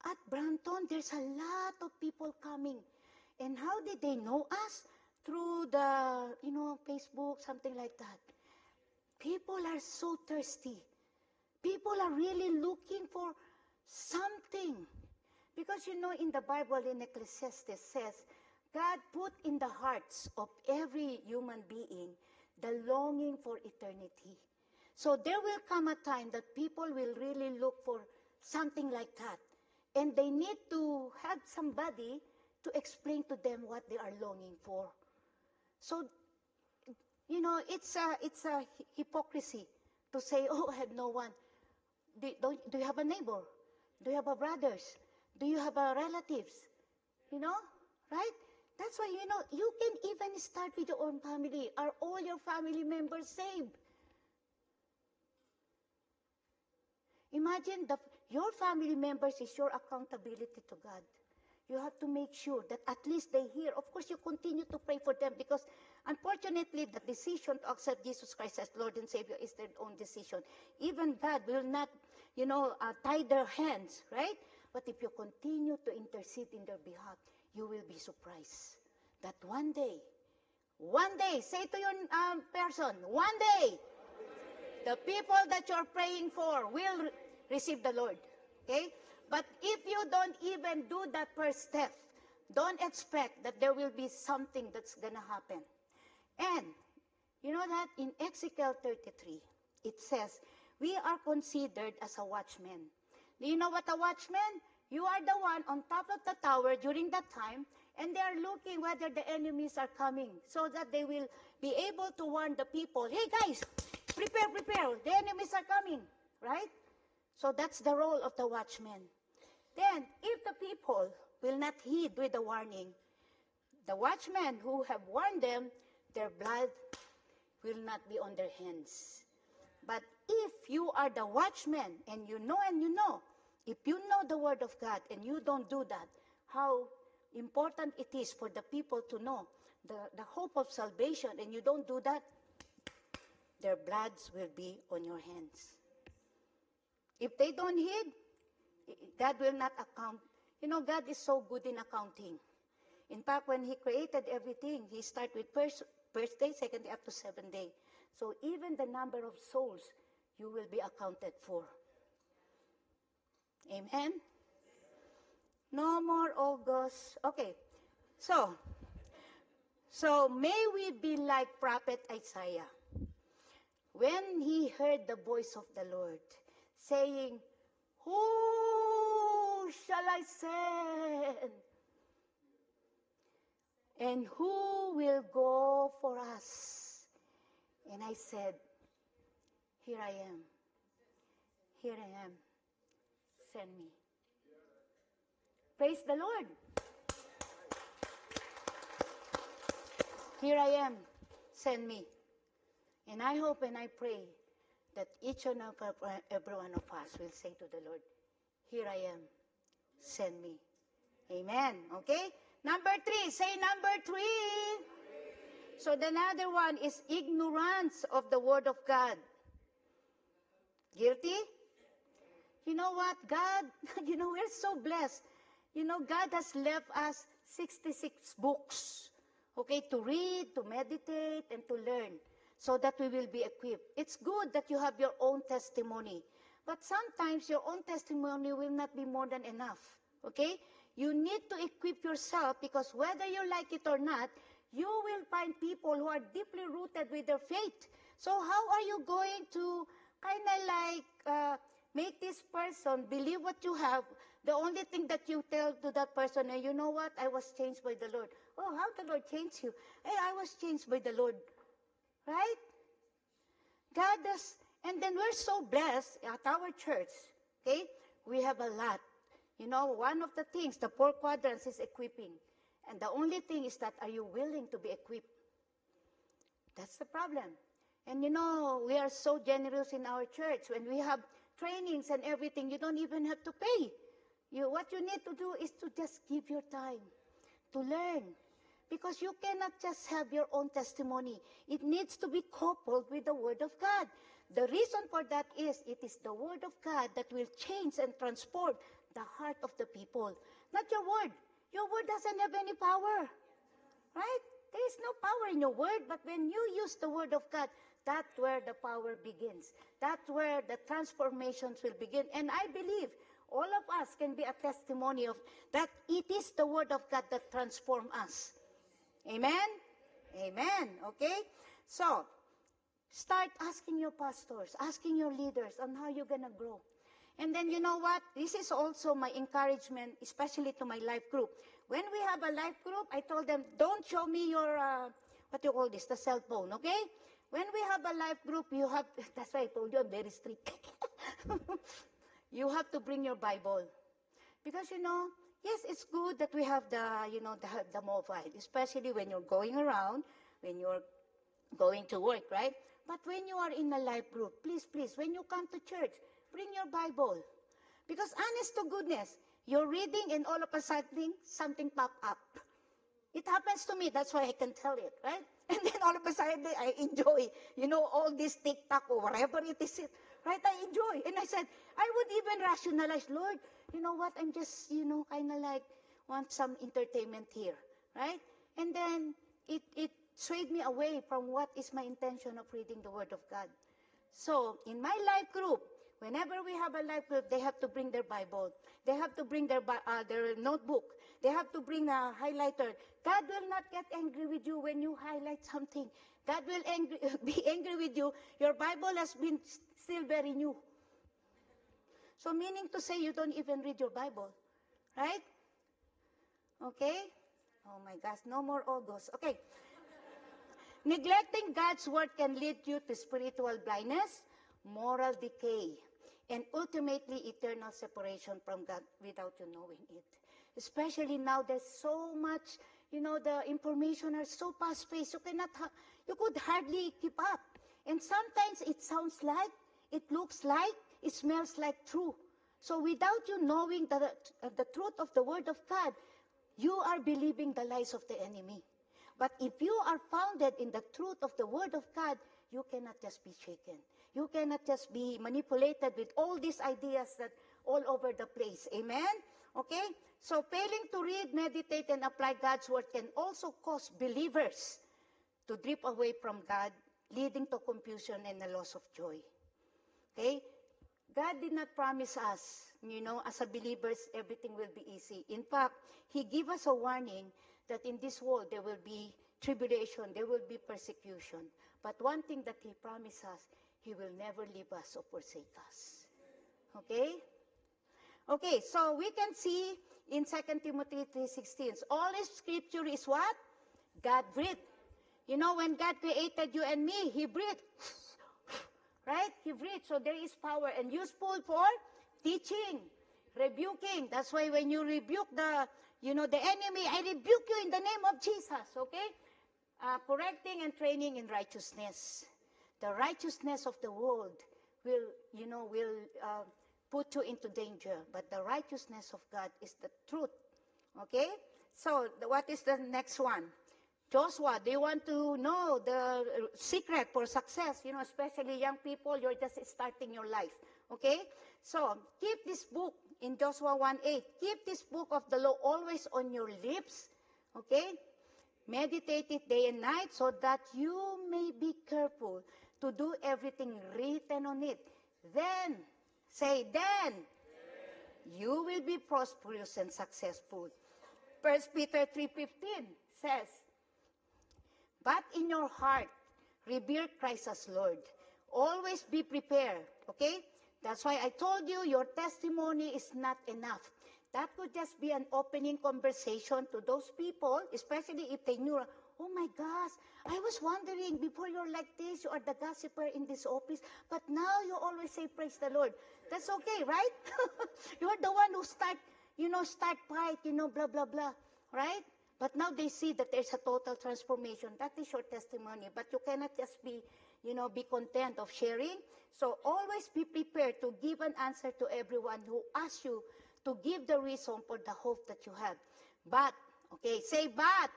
At Brampton, there's a lot of people coming. And how did they know us? Through the, Facebook, something like that. People are so thirsty. People are really looking for something. Because, in the Bible, in Ecclesiastes says, God put in the hearts of every human being the longing for eternity. So there will come a time that people will really look for something like that. And they need to have somebody to explain to them what they are longing for. So, it's a hypocrisy to say, oh, I have no one. Do you have a neighbor? Do you have a brothers? Do you have a relatives? You know, right? That's why, you can even start with your own family. Are all your family members saved? Imagine your family members is your accountability to God. You have to make sure that at least they hear. Of course, you continue to pray for them because, unfortunately, the decision to accept Jesus Christ as Lord and Savior is their own decision. Even God will not, tie their hands, right? But if you continue to intercede in their behalf, you will be surprised that one day, say to your person, one day, the people that you're praying for will receive the Lord. Okay? But if you don't even do that first step, don't expect that there will be something that's going to happen. And you know that in Ezekiel 33, it says, we are considered as a watchman. Do you know what a watchman? You are the one on top of the tower during that time, and they are looking whether the enemies are coming so that they will be able to warn the people, hey guys, prepare, the enemies are coming, right? So that's the role of the watchman. Then, if the people will not heed with the warning, the watchmen who have warned them, their blood will not be on their hands. But if you are the watchman and you know, if you know the word of God and you don't do that, how important it is for the people to know the hope of salvation, and you don't do that, their bloods will be on your hands. If they don't heed, God will not account. God is so good in accounting. In fact, when He created everything, He started with first day, second day, up to 7th day. So even the number of souls, you will be accounted for. Amen? No more August. Okay. So may we be like Prophet Isaiah. When he heard the voice of the Lord, saying, who shall I send? And who will go for us? And I said, here I am. Here I am. Send me. Praise the Lord. Here I am. Send me. And I hope and I pray that each and every one of us will say to the Lord, here I am. Send me. Amen. Okay? Number 3. Say number 3. So the another one is ignorance of the word of God. Guilty? You know what? God, we're so blessed. God has left us 66 books, okay, to read, to meditate, and to learn so that we will be equipped. It's good that you have your own testimony, but sometimes your own testimony will not be more than enough, okay? You need to equip yourself because whether you like it or not, you will find people who are deeply rooted with their faith. So how are you going to kind of like make this person believe what you have? The only thing that you tell to that person, hey, you know what? I was changed by the Lord. Oh, how the Lord changed you? Hey, I was changed by the Lord. Right? God does. And then we're so blessed at our church. Okay? We have a lot. One of the things, the 4 quadrants is equipping. And the only thing is that, are you willing to be equipped? That's the problem. And we are so generous in our church. When we have trainings and everything, you don't even have to pay. What you need to do is to just give your time to learn. Because you cannot just have your own testimony. It needs to be coupled with the Word of God. The reason for that is, it is the Word of God that will change and transform the heart of the people. Not your word. Your word doesn't have any power. Right? There is no power in your word, but when you use the Word of God, that's where the power begins. That's where the transformations will begin. And I believe all of us can be a testimony of that. It is the Word of God that transforms us. Amen? Amen. Okay? So, start asking your pastors, asking your leaders on how you're going to grow. And then, you know what? This is also my encouragement, especially to my life group. When we have a life group, I told them, don't show me your, what you call this, the cell phone, okay? When we have a life group, you have, that's why I told you I'm very strict. You have to bring your Bible. Because, yes, it's good that we have the mobile, especially when you're going around, when you're going to work, right? But when you are in a life group, please, when you come to church, bring your Bible. Because honest to goodness, you're reading and all of a sudden, something pop up. It happens to me, that's why I can tell it, right? And then all of a sudden, I enjoy, all this TikTok or whatever it is, right? I enjoy. And I said, I would even rationalize, Lord, you know what, I'm just, kind of like, want some entertainment here, right? And then it swayed me away from what is my intention of reading the Word of God. So, in my life group, whenever we have a life group, they have to bring their Bible. They have to bring their notebook. They have to bring a highlighter. God will not get angry with you when you highlight something. God will be angry with you. Your Bible has been still very new. So meaning to say you don't even read your Bible. Right? Okay? Oh my gosh, no more August. Okay. Neglecting God's word can lead you to spiritual blindness, moral decay, and ultimately eternal separation from God without you knowing it. Especially now, there's so much, the information are so fast-paced, you could hardly keep up. And sometimes it sounds like, it looks like, it smells like true. So without you knowing the truth of the Word of God, you are believing the lies of the enemy. But if you are founded in the truth of the Word of God, you cannot just be shaken. You cannot just be manipulated with all these ideas that all over the place. Amen? Okay? So failing to read, meditate, and apply God's Word can also cause believers to drift away from God, leading to confusion and a loss of joy. Okay? God did not promise us, as a believers, everything will be easy. In fact, He gave us a warning that in this world there will be tribulation, there will be persecution. But one thing that He promised us, He will never leave us or forsake us. Okay? Okay, so we can see in 2 Timothy 3:16, all Scripture is what? God breathed. When God created you and me, He breathed. Right? He breathed. So there is power and useful for teaching, rebuking. That's why when you rebuke the enemy, I rebuke you in the name of Jesus. Okay? Correcting and training in righteousness. The righteousness of the world will put you into danger. But the righteousness of God is the truth. Okay? So, what is the next one? Joshua, do you want to know the secret for success? Especially young people, you're just starting your life. Okay? So, keep this book in Joshua 1:8. Keep this book of the law always on your lips. Okay? Meditate it day and night so that you may be careful to do everything written on it. Then, say, then, you will be prosperous and successful. 1 Peter 3:15 says, but in your heart, revere Christ as Lord. Always be prepared, okay? That's why I told you your testimony is not enough. That could just be an opening conversation to those people, especially if they knew, oh my gosh, I was wondering, before you're like this, you are the gossiper in this office, but now you always say, praise the Lord. That's okay, right? You're the one who start fight, blah, blah, blah, right? But now they see that there's a total transformation. That is your testimony. But you cannot just be content of sharing. So always be prepared to give an answer to everyone who asks you to give the reason for the hope that you have. But, okay, say but.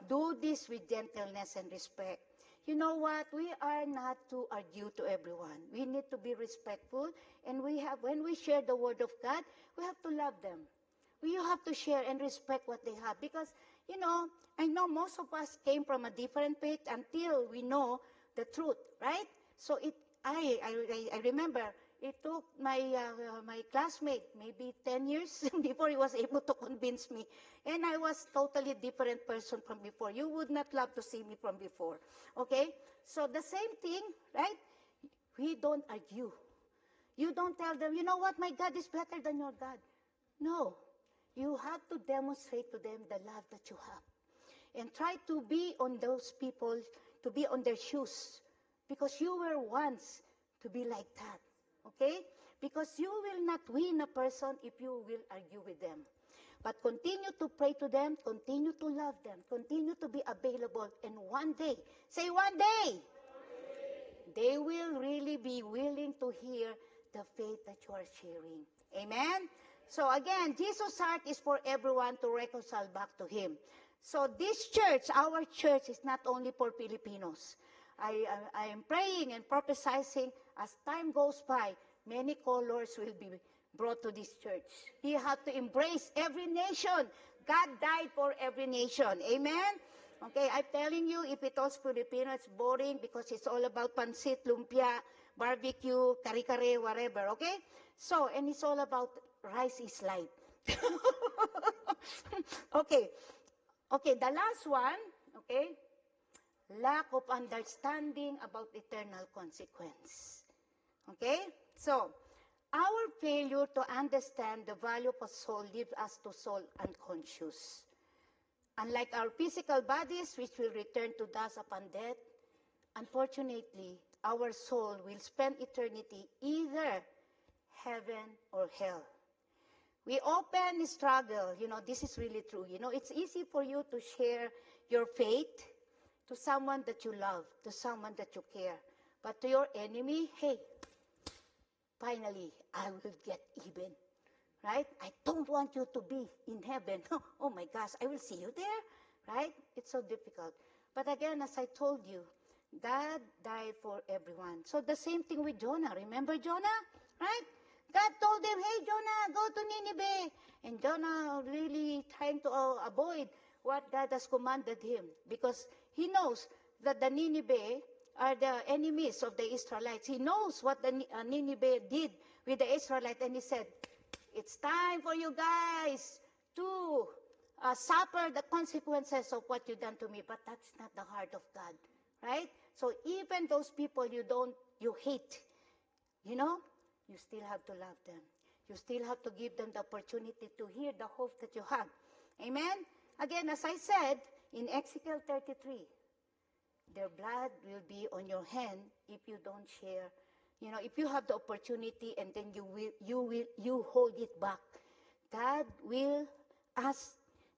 Do this with gentleness and respect. You know what? We are not to argue to everyone. We need to be respectful. And when we share the Word of God, we have to love them. You have to share and respect what they have. Because, I know most of us came from a different faith until we know the truth, right? So I remember it took my classmate maybe 10 years before he was able to convince me. And I was totally different person from before. You would not love to see me from before. Okay? So the same thing, right? We don't argue. You don't tell them, you know what, my God is better than your God. No. You have to demonstrate to them the love that you have. And try to be on those people, to be on their shoes. Because you were once to be like that. Okay? Because you will not win a person if you will argue with them. But continue to pray to them, continue to love them, continue to be available, and one day, say one day, they will really be willing to hear the faith that you are sharing. Amen? So again, Jesus' heart is for everyone to reconcile back to Him. So this church, our church, is not only for Filipinos. I am praying and prophesying as time goes by, many colors will be brought to this church. You have to embrace every nation. God died for every nation. Amen? Okay, I'm telling you, if it was Filipino, it's boring because it's all about pansit, lumpia, barbecue, kare-kare, whatever, okay? So, and it's all about rice is life. Okay. Okay, the last one, okay? Lack of understanding about eternal consequence. Okay? So, our failure to understand the value of a soul leaves us to soul unconscious. Unlike our physical bodies, which will return to dust upon death, unfortunately, our soul will spend eternity either heaven or hell. We often struggle, this is really true. It's easy for you to share your faith to someone that you love, to someone that you care. But to your enemy, hey, finally, I will get even. Right? I don't want you to be in heaven. Oh my gosh, I will see you there. Right? It's so difficult. But again, as I told you, God died for everyone. So the same thing with Jonah. Remember Jonah? Right? God told him, hey, Jonah, go to Nineveh. And Jonah really trying to avoid what God has commanded him. Because he knows that the Nineveh are the enemies of the Israelites. He knows what the Nineveh did with the Israelites. And he said, it's time for you guys to suffer the consequences of what you've done to me. But that's not the heart of God. Right? So even those people you hate, you still have to love them. You still have to give them the opportunity to hear the hope that you have. Amen? Again, as I said, in Ezekiel 33, their blood will be on your hand if you don't share. If you have the opportunity and then you hold it back, God will ask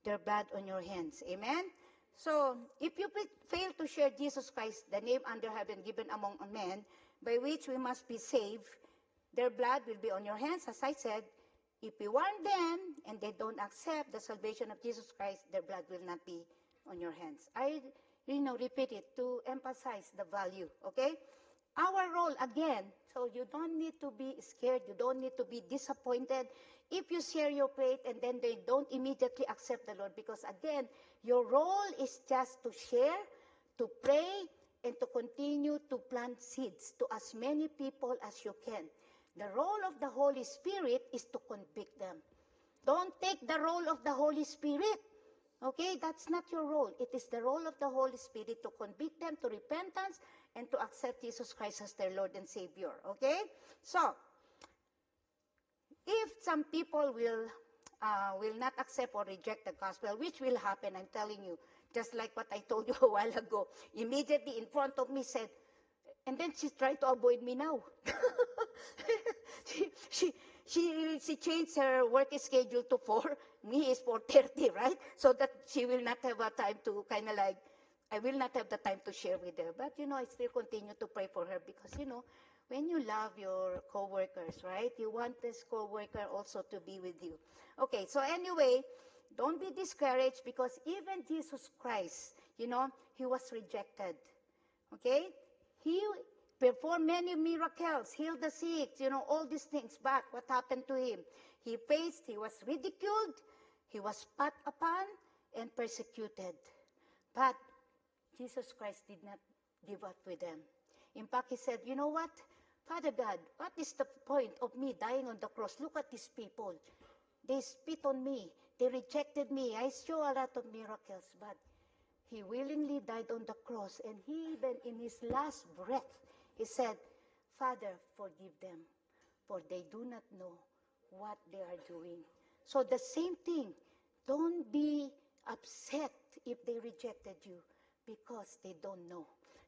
their blood on your hands. Amen? So, if you fail to share Jesus Christ, the name under heaven given among men, by which we must be saved, their blood will be on your hands. As I said, if you warn them and they don't accept the salvation of Jesus Christ, their blood will not be on your hands. I repeat it to emphasize the value, okay? Our role, again, so you don't need to be scared, you don't need to be disappointed if you share your faith and then they don't immediately accept the Lord. Because again, your role is just to share, to pray, and to continue to plant seeds to as many people as you can. The role of the Holy Spirit is to convict them. Don't take the role of the Holy Spirit. Okay, that's not your role. It is the role of the Holy Spirit to convict them to repentance and to accept Jesus Christ as their Lord and Savior. Okay? So, if some people will not accept or reject the gospel, which will happen, I'm telling you, just like what I told you a while ago, immediately in front of me said, and then she tried to avoid me now. She changed her work schedule to 4. Me is 4:30, right? So that she will not have a time to I will not have the time to share with her. But, I still continue to pray for her because, when you love your co-workers, right? You want this co-worker also to be with you. Okay, so anyway, don't be discouraged because even Jesus Christ, he was rejected. Okay? He performed many miracles, healed the sick, all these things. But what happened to him? He was ridiculed, he was spat upon, and persecuted. But Jesus Christ did not give up with them. In fact, he said, you know what? Father God, what is the point of me dying on the cross? Look at these people. They spit on me. They rejected me. I show a lot of miracles, but he willingly died on the cross. And he even in his last breath, he said, Father, forgive them, for they do not know what they are doing. So the same thing, don't be upset if they rejected you because they don't know.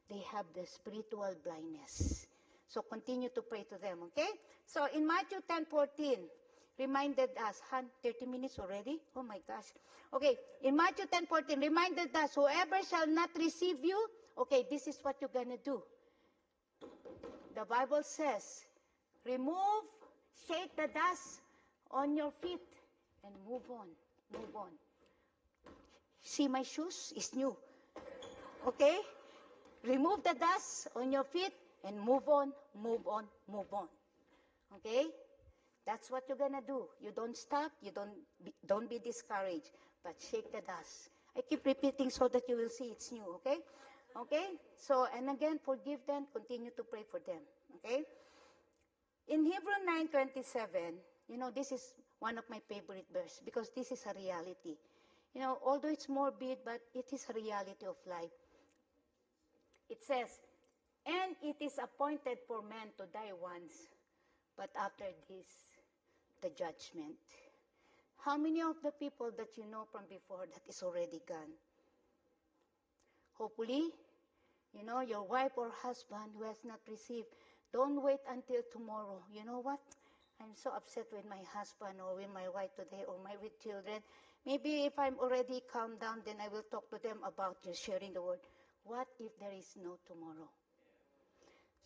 They have the spiritual blindness. So continue to pray to them, okay? So in Matthew 10:14, reminded us, 30 minutes already? Oh my gosh. Okay, in Matthew 10:14, reminded us, whoever shall not receive you, okay, this is what you're going to do. The Bible says, remove, shake the dust on your feet, and move on, move on. See my shoes? It's new. Okay? Remove the dust on your feet and move on, move on, move on. Okay? That's what you're gonna do. You don't stop, don't be discouraged, but shake the dust. I keep repeating so that you will see it's new, okay? Okay? So, and again, forgive them, continue to pray for them, okay? In Hebrew 9:27, this is one of my favorite verses because this is a reality. Although it's morbid, but it is a reality of life. It says, and it is appointed for man to die once, but after this, the judgment. How many of the people that you know from before that is already gone? Hopefully, your wife or husband who has not received, don't wait until tomorrow. You know what? I'm so upset with my husband or with my wife today or with children. Maybe if I'm already calmed down, then I will talk to them about just sharing the word. What if there is no tomorrow?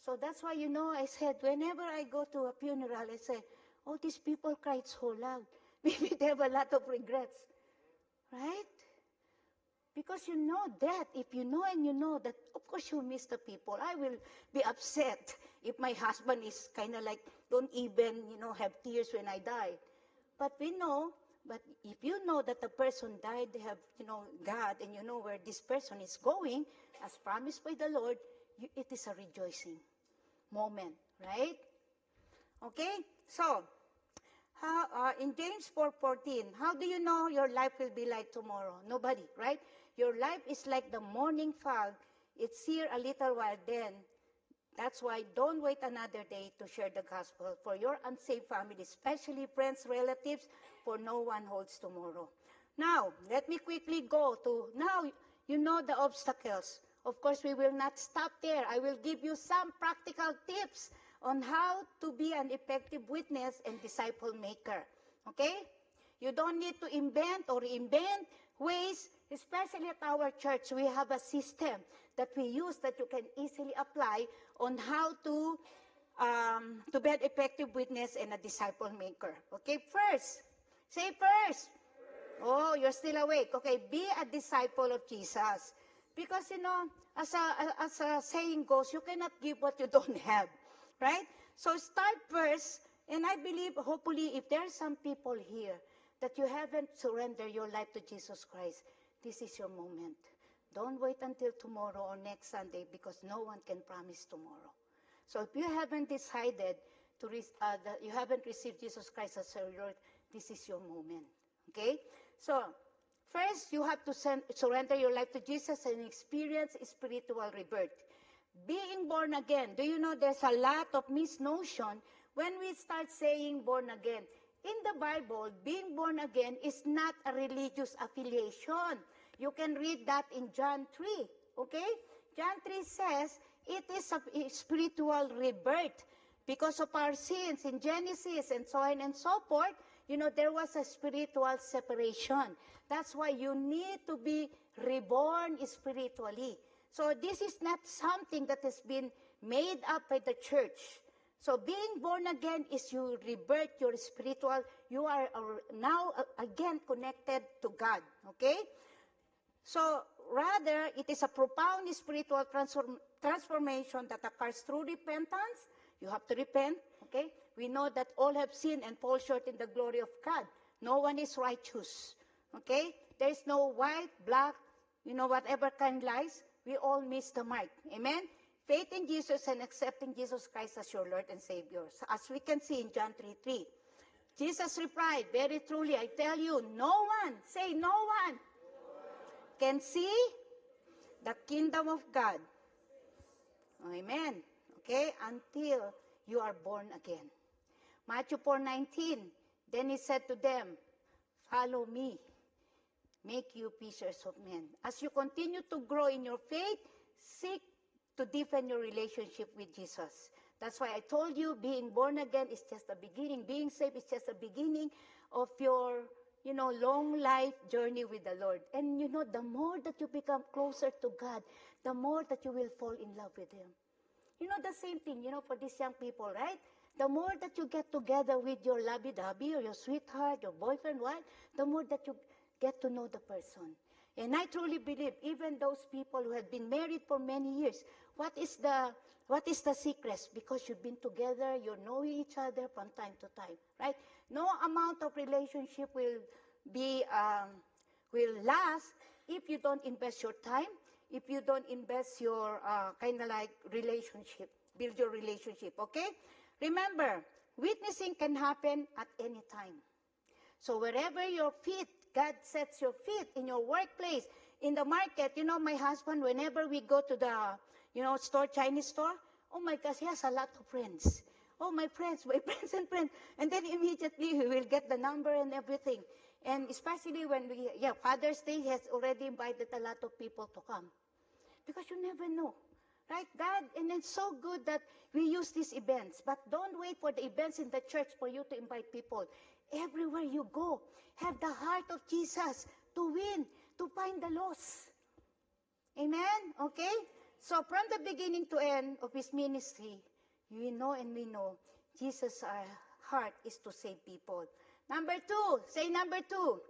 So that's why, I said, whenever I go to a funeral, I say, oh, these people cried so loud. Maybe they have a lot of regrets. Right? Because you know that. If you know and you know that, of course you'll miss the people. I will be upset if my husband is kind of like, don't even, have tears when I die. But if you know that the person died, they have, God, and you know where this person is going, as promised by the Lord, it is a rejoicing moment, right? Okay? So, in James 4:14, how do you know your life will be like tomorrow? Nobody, right? Your life is like the morning fog. It's here a little while then. That's why don't wait another day to share the gospel for your unsaved family, especially friends, relatives, for no one holds tomorrow. Now, let me quickly go to, now you know the obstacles. Of course, we will not stop there. I will give you some practical tips on how to be an effective witness and disciple maker. Okay? You don't need to invent or reinvent ways, especially at our church. We have a system that we use that you can easily apply on how to be an effective witness and a disciple maker. Okay, first. Say first. Oh, you're still awake. Okay, be a disciple of Jesus. Because, as a saying goes, you cannot give what you don't have. Right? So start first. And I believe, hopefully, if there are some people here that you haven't surrendered your life to Jesus Christ, this is your moment. Don't wait until tomorrow or next Sunday because no one can promise tomorrow. So if you haven't decided that you haven't received Jesus Christ as your Lord, this is your moment. Okay? So first, you have to surrender your life to Jesus and experience spiritual rebirth. Being born again. Do you know there's a lot of misnotion when we start saying born again? In the Bible, being born again is not a religious affiliation. You can read that in John 3, okay? John 3 says it is a spiritual rebirth because of our sins in Genesis and so on and so forth. There was a spiritual separation. That's why you need to be reborn spiritually. So this is not something that has been made up by the church. So being born again is you rebirth your spiritual, you are now again connected to God, okay? So rather, it is a profound spiritual transformation that occurs through repentance. You have to repent, okay? We know that all have sinned and fall short in the glory of God. No one is righteous, okay? There is no white, black, whatever kind lies. We all miss the mark, amen? Faith in Jesus and accepting Jesus Christ as your Lord and Savior. So as we can see in John 3:3, Jesus replied, very truly, I tell you, no one, say no one, can see the kingdom of God. Amen. Okay, until you are born again. Matthew 4:19, then he said to them, follow me, make you fishers of men. As you continue to grow in your faith, seek to deepen your relationship with Jesus. That's why I told you being born again is just the beginning. Being saved is just the beginning of your, long life journey with the Lord. And the more that you become closer to God, the more that you will fall in love with Him. The same thing, for these young people, right? The more that you get together with your lovey-dovey or your sweetheart, your boyfriend, what? The more that you get to know the person. And I truly believe, even those people who have been married for many years, what is the secret? Because you've been together, you're knowing each other from time to time, right? No amount of relationship will last if you don't invest your time, if you don't invest your kind of like relationship, build your relationship, okay? Remember, witnessing can happen at any time. So wherever your feet, God sets your feet in your workplace, in the market. My husband, whenever we go to the, store, Chinese store, oh my gosh, he has a lot of friends. Oh, my friends and friends. And then immediately he will get the number and everything. And especially when Father's Day, he has already invited a lot of people to come. Because you never know. Right, God? And it's so good that we use these events. But don't wait for the events in the church for you to invite people. Everywhere you go, have the heart of Jesus to win, to find the lost. Amen? Okay? So from the beginning to end of His ministry, we know Jesus' heart is to save people. Number 2, say number 2.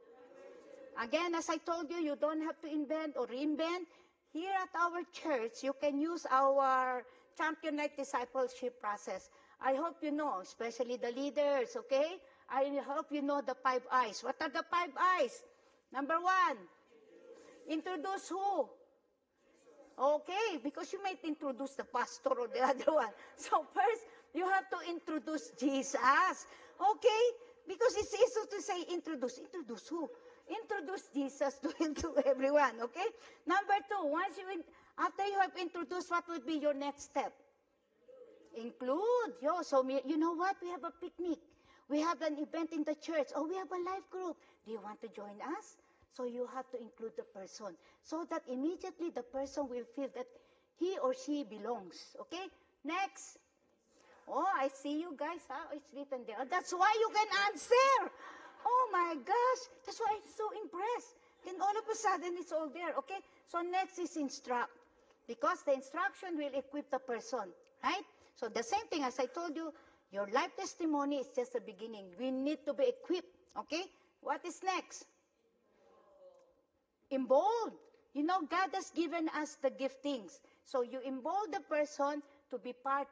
Again, as I told you, you don't have to invent or reinvent. Here at our church, you can use our Champion Life discipleship process. I hope you know, especially the leaders, okay? I hope you know the 5 I's. What are the 5 I's? Number 1, introduce who? Okay, because you might introduce the pastor or the other one. So first, you have to introduce Jesus. Okay? Because it's easy to say introduce. Introduce who? Introduce Jesus to everyone, okay? Number 2, after you have introduced, what would be your next step? Include. So you know what? We have a picnic. We have an event in the church. Oh, we have a life group. Do you want to join us? So you have to include the person so that immediately the person will feel that he or she belongs, okay? Next. Oh, I see you guys. It's written there. That's why you can answer. Oh my gosh, that's why I'm so impressed. Then all of a sudden, it's all there, okay? So next is instruct. Because the instruction will equip the person, right? So the same thing as I told you, your life testimony is just the beginning. We need to be equipped, okay? What is next? Involved. God has given us the giftings. So you involve the person to be part.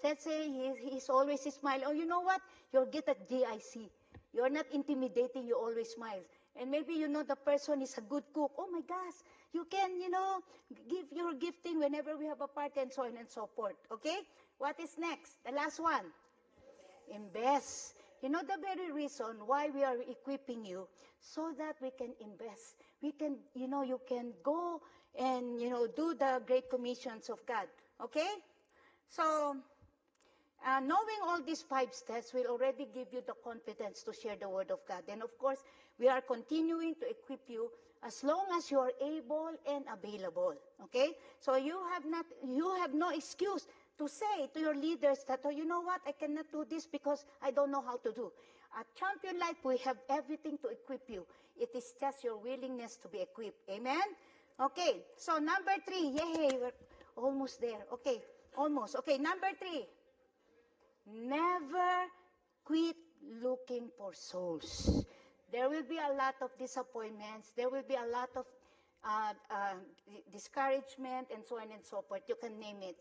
Let's say he's always smiling. Oh, you know what? You'll get a GIC. You're not intimidating, you always smile. And maybe the person is a good cook. Oh my gosh, you can, give your gifting whenever we have a party and so on and so forth. Okay? What is next? The last one. Invest. The very reason why we are equipping you, so that we can invest. We can, you can go and, do the great commissions of God. Okay? So, knowing all these 5 steps will already give you the confidence to share the Word of God. And of course, we are continuing to equip you as long as you are able and available. Okay? So you have no excuse to say to your leaders that, oh, you know what, I cannot do this because I don't know how to do. At Champion Life, we have everything to equip you. It is just your willingness to be equipped. Amen? Okay, so number 3, yay, we're almost there. Okay, almost. Okay, number 3. Never quit looking for souls. There will be a lot of disappointments. There will be a lot of discouragement and so on and so forth. You can name it.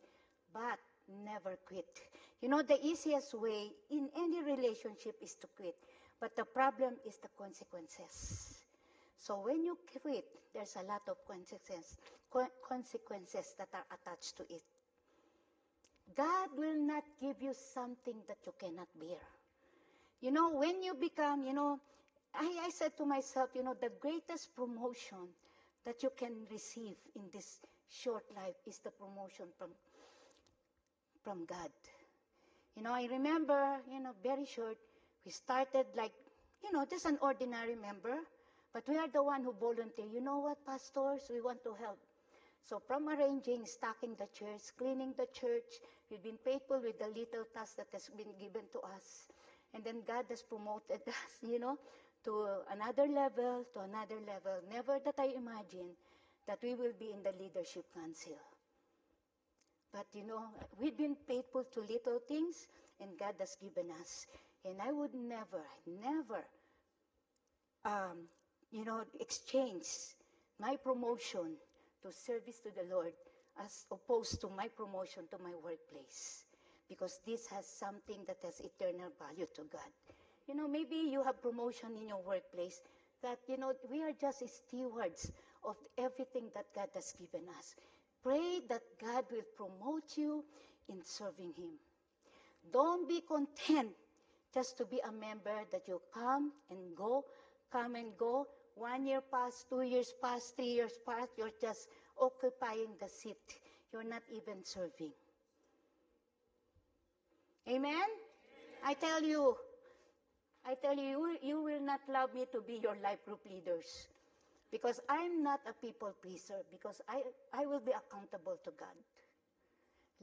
But never quit. The easiest way in any relationship is to quit. But the problem is the consequences. So when you quit, there's a lot of consequences that are attached to it. God will not give you something that you cannot bear. When you become, I said to myself, the greatest promotion that you can receive in this short life is the promotion from God. I remember, very short, we started like, just an ordinary member, but we are the one who volunteer. You know what, pastors, we want to help. So from arranging, stocking the church, cleaning the church, we've been faithful with the little task that has been given to us. And then God has promoted us, to another level, to another level. Never that I imagined that we will be in the leadership council. But, we've been faithful to little things, and God has given us. And I would never, exchange my promotion to service to the Lord as opposed to my promotion to my workplace. Because this has something that has eternal value to God. Maybe you have promotion in your workplace that, we are just stewards of everything that God has given us. Pray that God will promote you in serving Him. Don't be content just to be a member that you come and go. 1 year passed, 2 years passed, 3 years passed. You're just occupying the seat. You're not even serving. Amen? I tell you, you will not allow me to be your life group leaders. Because I'm not a people pleaser. Because I will be accountable to God.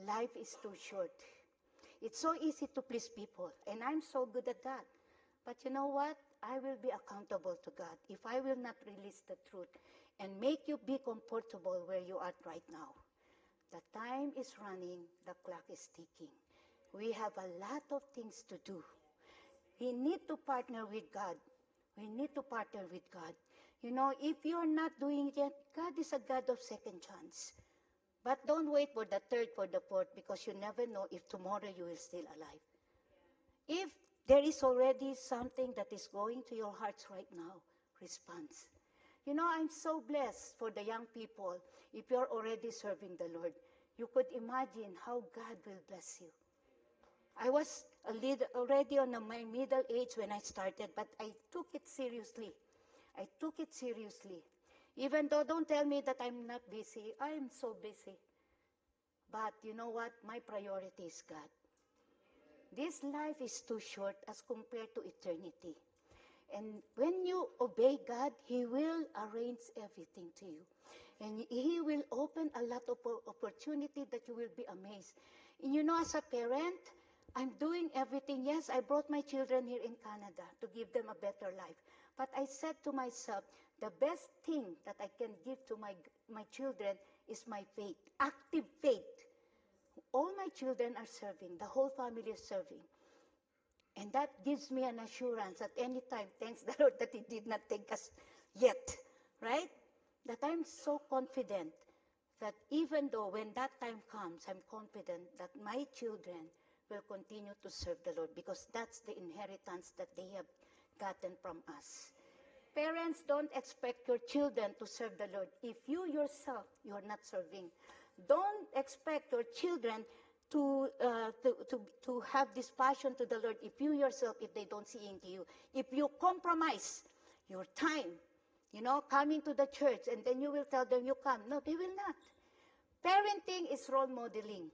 Life is too short. It's so easy to please people. And I'm so good at that. But you know what? I will be accountable to God if I will not release the truth and make you be comfortable where you are right now. The time is running. The clock is ticking. We have a lot of things to do. We need to partner with God. We need to partner with God. If you're not doing it yet, God is a God of second chance. But don't wait for the third, for the fourth, because you never know if tomorrow you will still alive. If there is already something that is going to your hearts right now, response. I'm so blessed for the young people. If you're already serving the Lord, you could imagine how God will bless you. I was a leader already on my middle age when I started, but I took it seriously. I took it seriously. Even though, don't tell me that I'm not busy. I am so busy. But you know what? My priority is God. This life is too short as compared to eternity. And when you obey God, He will arrange everything to you. And He will open a lot of opportunity that you will be amazed. And as a parent, I'm doing everything. Yes, I brought my children here in Canada to give them a better life. But I said to myself, the best thing that I can give to my children is my faith, active faith. All my children are serving. The whole family is serving. And that gives me an assurance at any time, thanks the Lord that He did not take us yet, right? That I'm so confident that even though when that time comes, I'm confident that my children will continue to serve the Lord because that's the inheritance that they have gotten from us. Parents, don't expect your children to serve the Lord if you yourself, you're not serving. Don't expect your children to have this passion to the Lord if you yourself, if they don't see into you. If you compromise your time, coming to the church, and then you will tell them you come. No, they will not. Parenting is role modeling.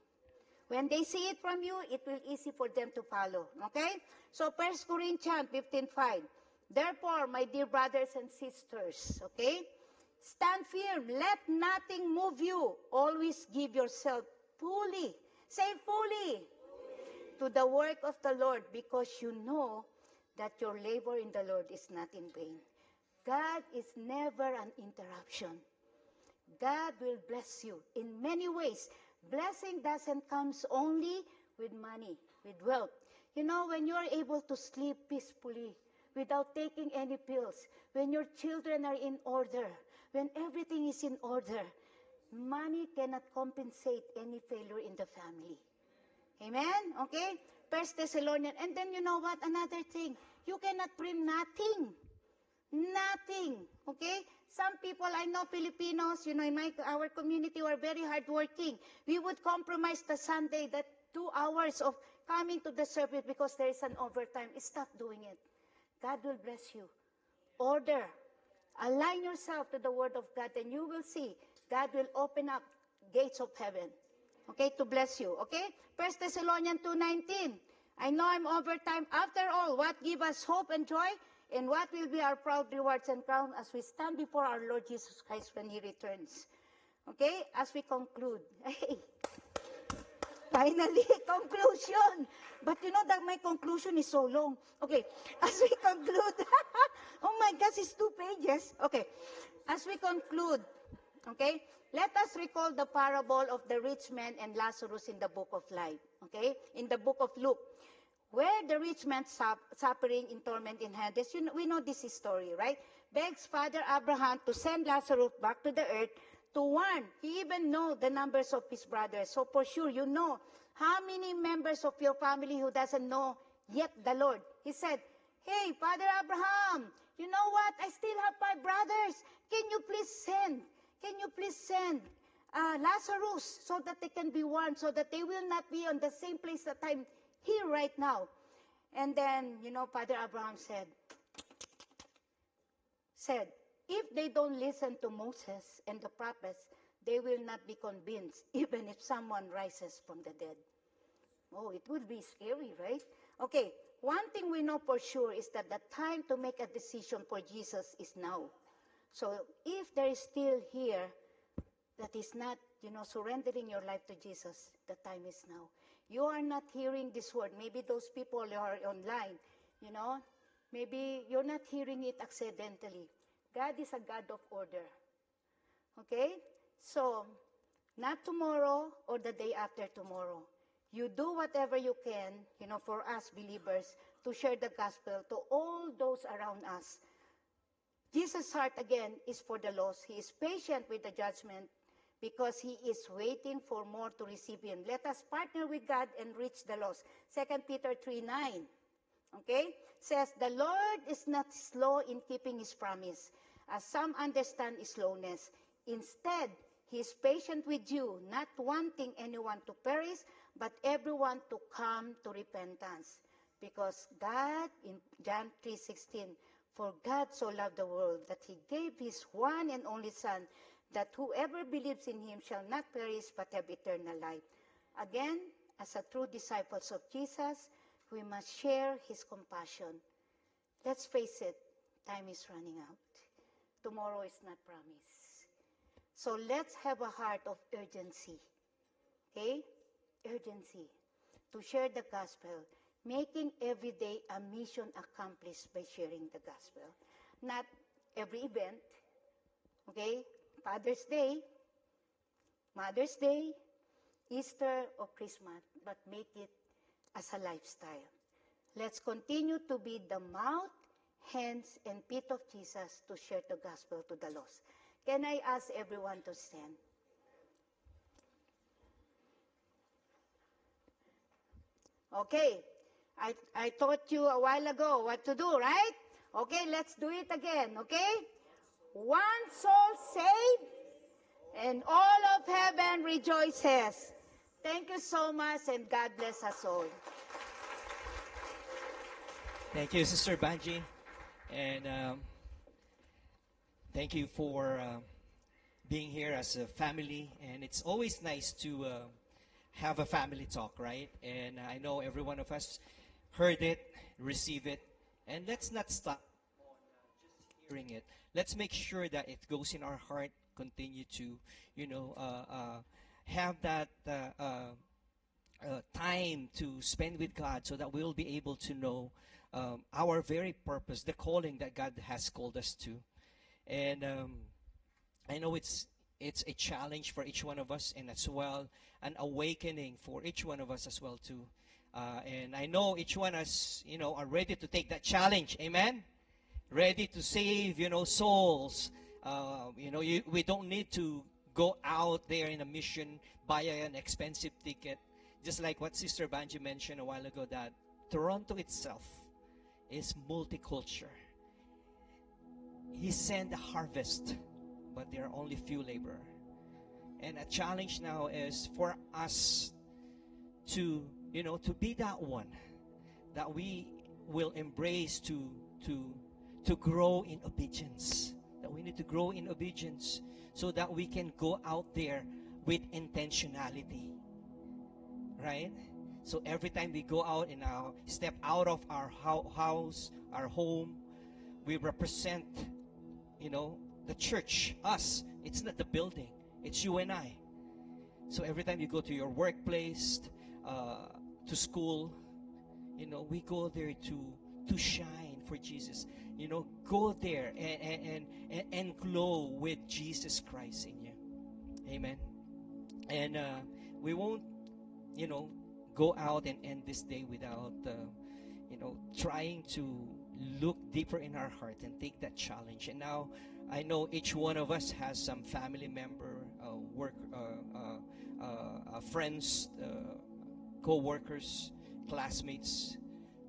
When they see it from you, it will be easy for them to follow. Okay? So 1 Corinthians 15:5. Therefore, my dear brothers and sisters, okay? Stand firm. Let nothing move you. Always give yourself fully. Say fully. To the work of the Lord, because you know that your labor in the Lord is not in vain. God is never an interruption. God will bless you in many ways. Blessing doesn't come only with money, with wealth. When you're able to sleep peacefully without taking any pills, when your children are in order, when everything is in order, money cannot compensate any failure in the family. Amen? Okay? 1 Thessalonians. And then you know what? Another thing. You cannot bring nothing. Nothing. Okay? Some people, I know Filipinos, in our community were very hardworking. We would compromise the Sunday, that 2 hours of coming to the service because there is an overtime. Stop doing it. God will bless you. Order. Align yourself to the Word of God and you will see God will open up gates of heaven. Okay, to bless you. Okay? 1 Thessalonians 2:19. I know I'm over time. After all, what give us hope and joy? And what will be our proud rewards and crown as we stand before our Lord Jesus Christ when He returns? Okay, as we conclude. Finally, conclusion. But you know that my conclusion is so long. Okay, as we conclude. Oh my gosh, it's 2 pages. Okay, as we conclude, okay, let us recall the parable of the rich man and Lazarus in the book of life. Okay, in the book of Luke, where the rich man suffering in torment in Hades. We know this story, right? Begs Father Abraham to send Lazarus back to the earth to warn. He even know the numbers of his brothers. So for sure, you know how many members of your family who doesn't know yet the Lord. He said, hey, Father Abraham, you know what? I still have 5 brothers. Can you please send Lazarus so that they can be warned, so that they will not be on the same place that I'm here right now. And then, you know, Father Abraham said, if they don't listen to Moses and the prophets, they will not be convinced, even if someone rises from the dead. Oh, it would be scary, right? Okay, one thing we know for sure is that the time to make a decision for Jesus is now. So if there is still here that is not, you know, surrendering your life to Jesus, the time is now. You are not hearing this word. Maybe those people who are online, you know, maybe you're not hearing it accidentally. God is a God of order. Okay? So, not tomorrow or the day after tomorrow. You do whatever you can, you know, for us believers to share the gospel to all those around us. Jesus' heart, again, is for the lost. He is patient with the judgment because he is waiting for more to receive him. Let us partner with God and reach the lost. 2 Peter 3:9, okay, says, the Lord is not slow in keeping his promise, as some understand his slowness. Instead, he is patient with you, not wanting anyone to perish, but everyone to come to repentance. Because God, in John 3:16, for God so loved the world that he gave his one and only Son, that whoever believes in him shall not perish but have eternal life. Again, as a true disciples of Jesus, we must share his compassion. Let's face it, time is running out. Tomorrow is not promised. So let's have a heart of urgency, okay? Urgency to share the gospel, making every day a mission accomplished by sharing the gospel. Not every event, okay? Father's Day, Mother's Day, Easter, or Christmas, but make it as a lifestyle. Let's continue to be the mouth, hands, and feet of Jesus to share the gospel to the lost. Can I ask everyone to stand? Okay, I taught you a while ago what to do, right? Okay, let's do it again, okay? One soul saved, and all of heaven rejoices. Thank you so much, and God bless us all. Thank you, Sister Banji. And thank you for being here as a family. And it's always nice to have a family talk, right? And I know every one of us heard it, receive it. And let's not stop on just hearing it. Let's make sure that it goes in our heart, continue to, have that time to spend with God so that we'll be able to know our very purpose, the calling that God has called us to. And I know it's a challenge for each one of us, and as well an awakening for each one of us as well too. And I know each one of us, are ready to take that challenge. Amen. Ready to save, souls. We don't need to go out there in a mission, buy an expensive ticket. Just like what Sister Banji mentioned a while ago, that Toronto itself is multicultural. He sent a harvest, but there are only few laborers. And a challenge now is for us to, to be that one that we will embrace to grow in obedience. That we need to grow in obedience so that we can go out there with intentionality. Right? So every time we go out and step out of our house, our home, we represent, the church, us. It's not the building. It's you and I. So every time you go to your workplace, to school, we go there to shine for Jesus. Go there and glow with Jesus Christ in you. Amen. And we won't, go out and end this day without, trying to look deeper in our heart and take that challenge. And now I know each one of us has some family member, friends, co-workers, classmates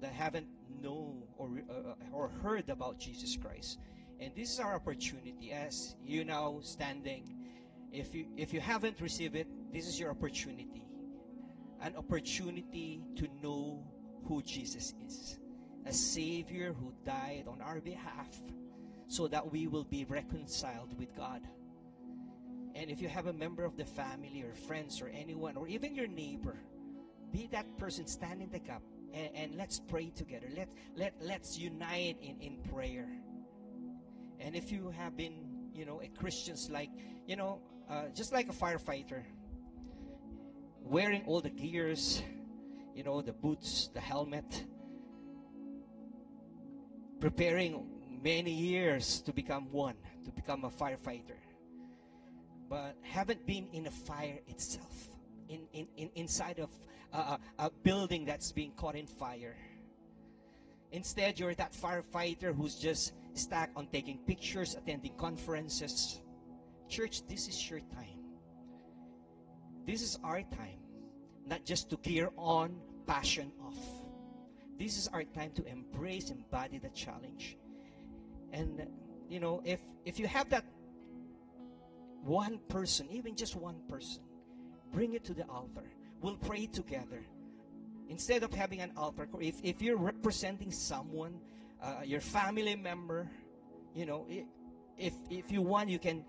that haven't known or heard about Jesus Christ. And this is our opportunity as you now standing. If you haven't received it, this is your opportunity. An opportunity to know who Jesus is. A Savior who died on our behalf so that we will be reconciled with God. And if you have a member of the family or friends or anyone or even your neighbor, be that person, stand in the gap and let's pray together. Let's unite in prayer. And if you have been, a Christian's like, just like a firefighter, wearing all the gears, the boots, the helmet, preparing many years to become a firefighter, but haven't been in a fire itself, inside of a building that's being caught in fire. Instead, you're that firefighter who's just stuck on taking pictures, attending conferences. Church, this is your time. This is our time, not just to gear on, passion off. This is our time to embrace, embody the challenge. And, if you have that one person, even just one person, bring it to the altar. We'll pray together. Instead of having an altar call, if you're representing someone, your family member, if you want, you can,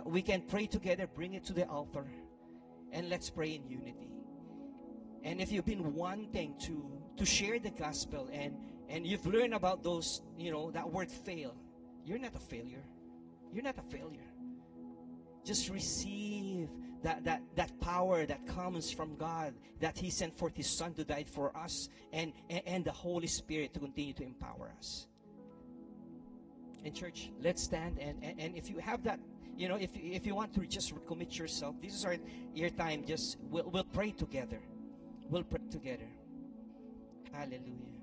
we can pray together, bring it to the altar, and let's pray in unity. And if you've been wanting to share the gospel and you've learned about those, that word fail, you're not a failure. You're not a failure. Just receive that power that comes from God, that He sent forth His Son to die for us, and the Holy Spirit to continue to empower us. In church, let's stand, and if you have that, if you want to just commit yourself, this is your time. Just we'll pray together. We'll pray together. Hallelujah.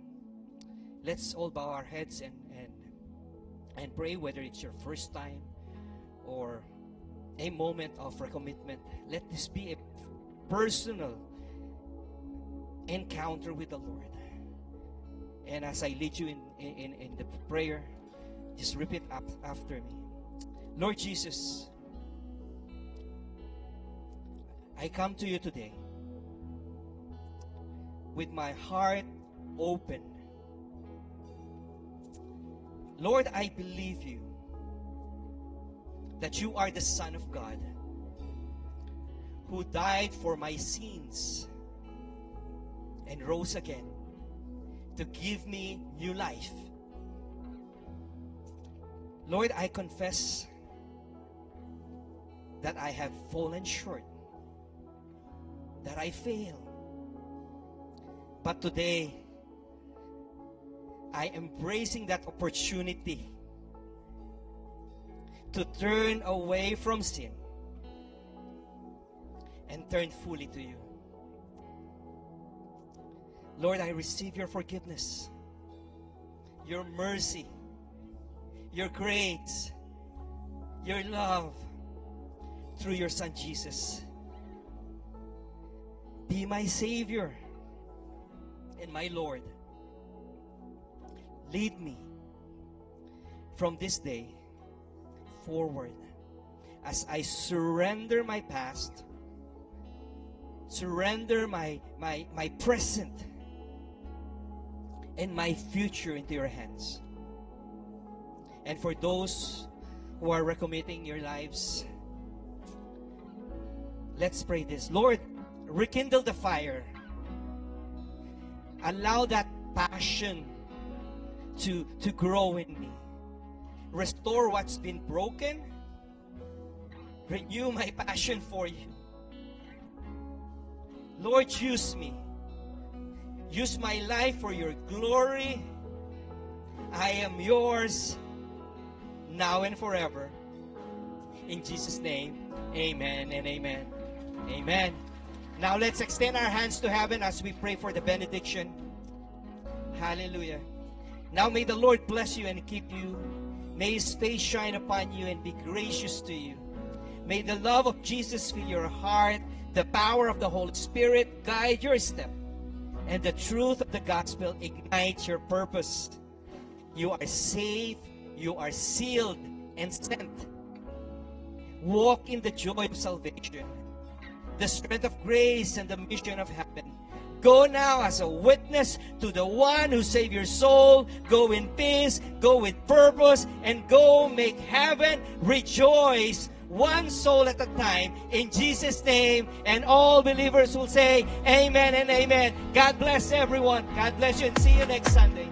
Let's all bow our heads and pray, whether it's your first time or a moment of recommitment. Let this be a personal encounter with the Lord. And as I lead you in the prayer, just repeat after me. Lord Jesus, I come to you today with my heart open. Lord, I believe you, that you are the Son of God who died for my sins and rose again to give me new life. Lord, I confess that I have fallen short, that I fail. But today, I am embracing that opportunity to turn away from sin and turn fully to you. Lord, I receive your forgiveness, your mercy, your grace, your love through your Son Jesus. Be my Savior and my Lord. Lead me from this day forward as I surrender my past, surrender my present and my future into your hands. And for those who are recommitting your lives, let's pray this. Lord, rekindle the fire. Allow that passion to grow in me. Restore what's been broken Renew my passion for you. Lord, use me. Use my life for your glory. I am yours now and forever. In Jesus' name, amen and amen. Amen. Now let's extend our hands to heaven as we pray for the benediction. Hallelujah. Now may the Lord bless you and keep you. May His face shine upon you and be gracious to you. May the love of Jesus fill your heart. The power of the Holy Spirit guide your step. And the truth of the gospel ignite your purpose. You are saved, you are sealed and sent. Walk in the joy of salvation, the strength of grace and the mission of heaven. Go now as a witness to the one who saved your soul. Go in peace, go with purpose, and go make heaven rejoice, one soul at a time, in Jesus' name. And all believers will say amen and amen. God bless everyone. God bless you, and see you next Sunday.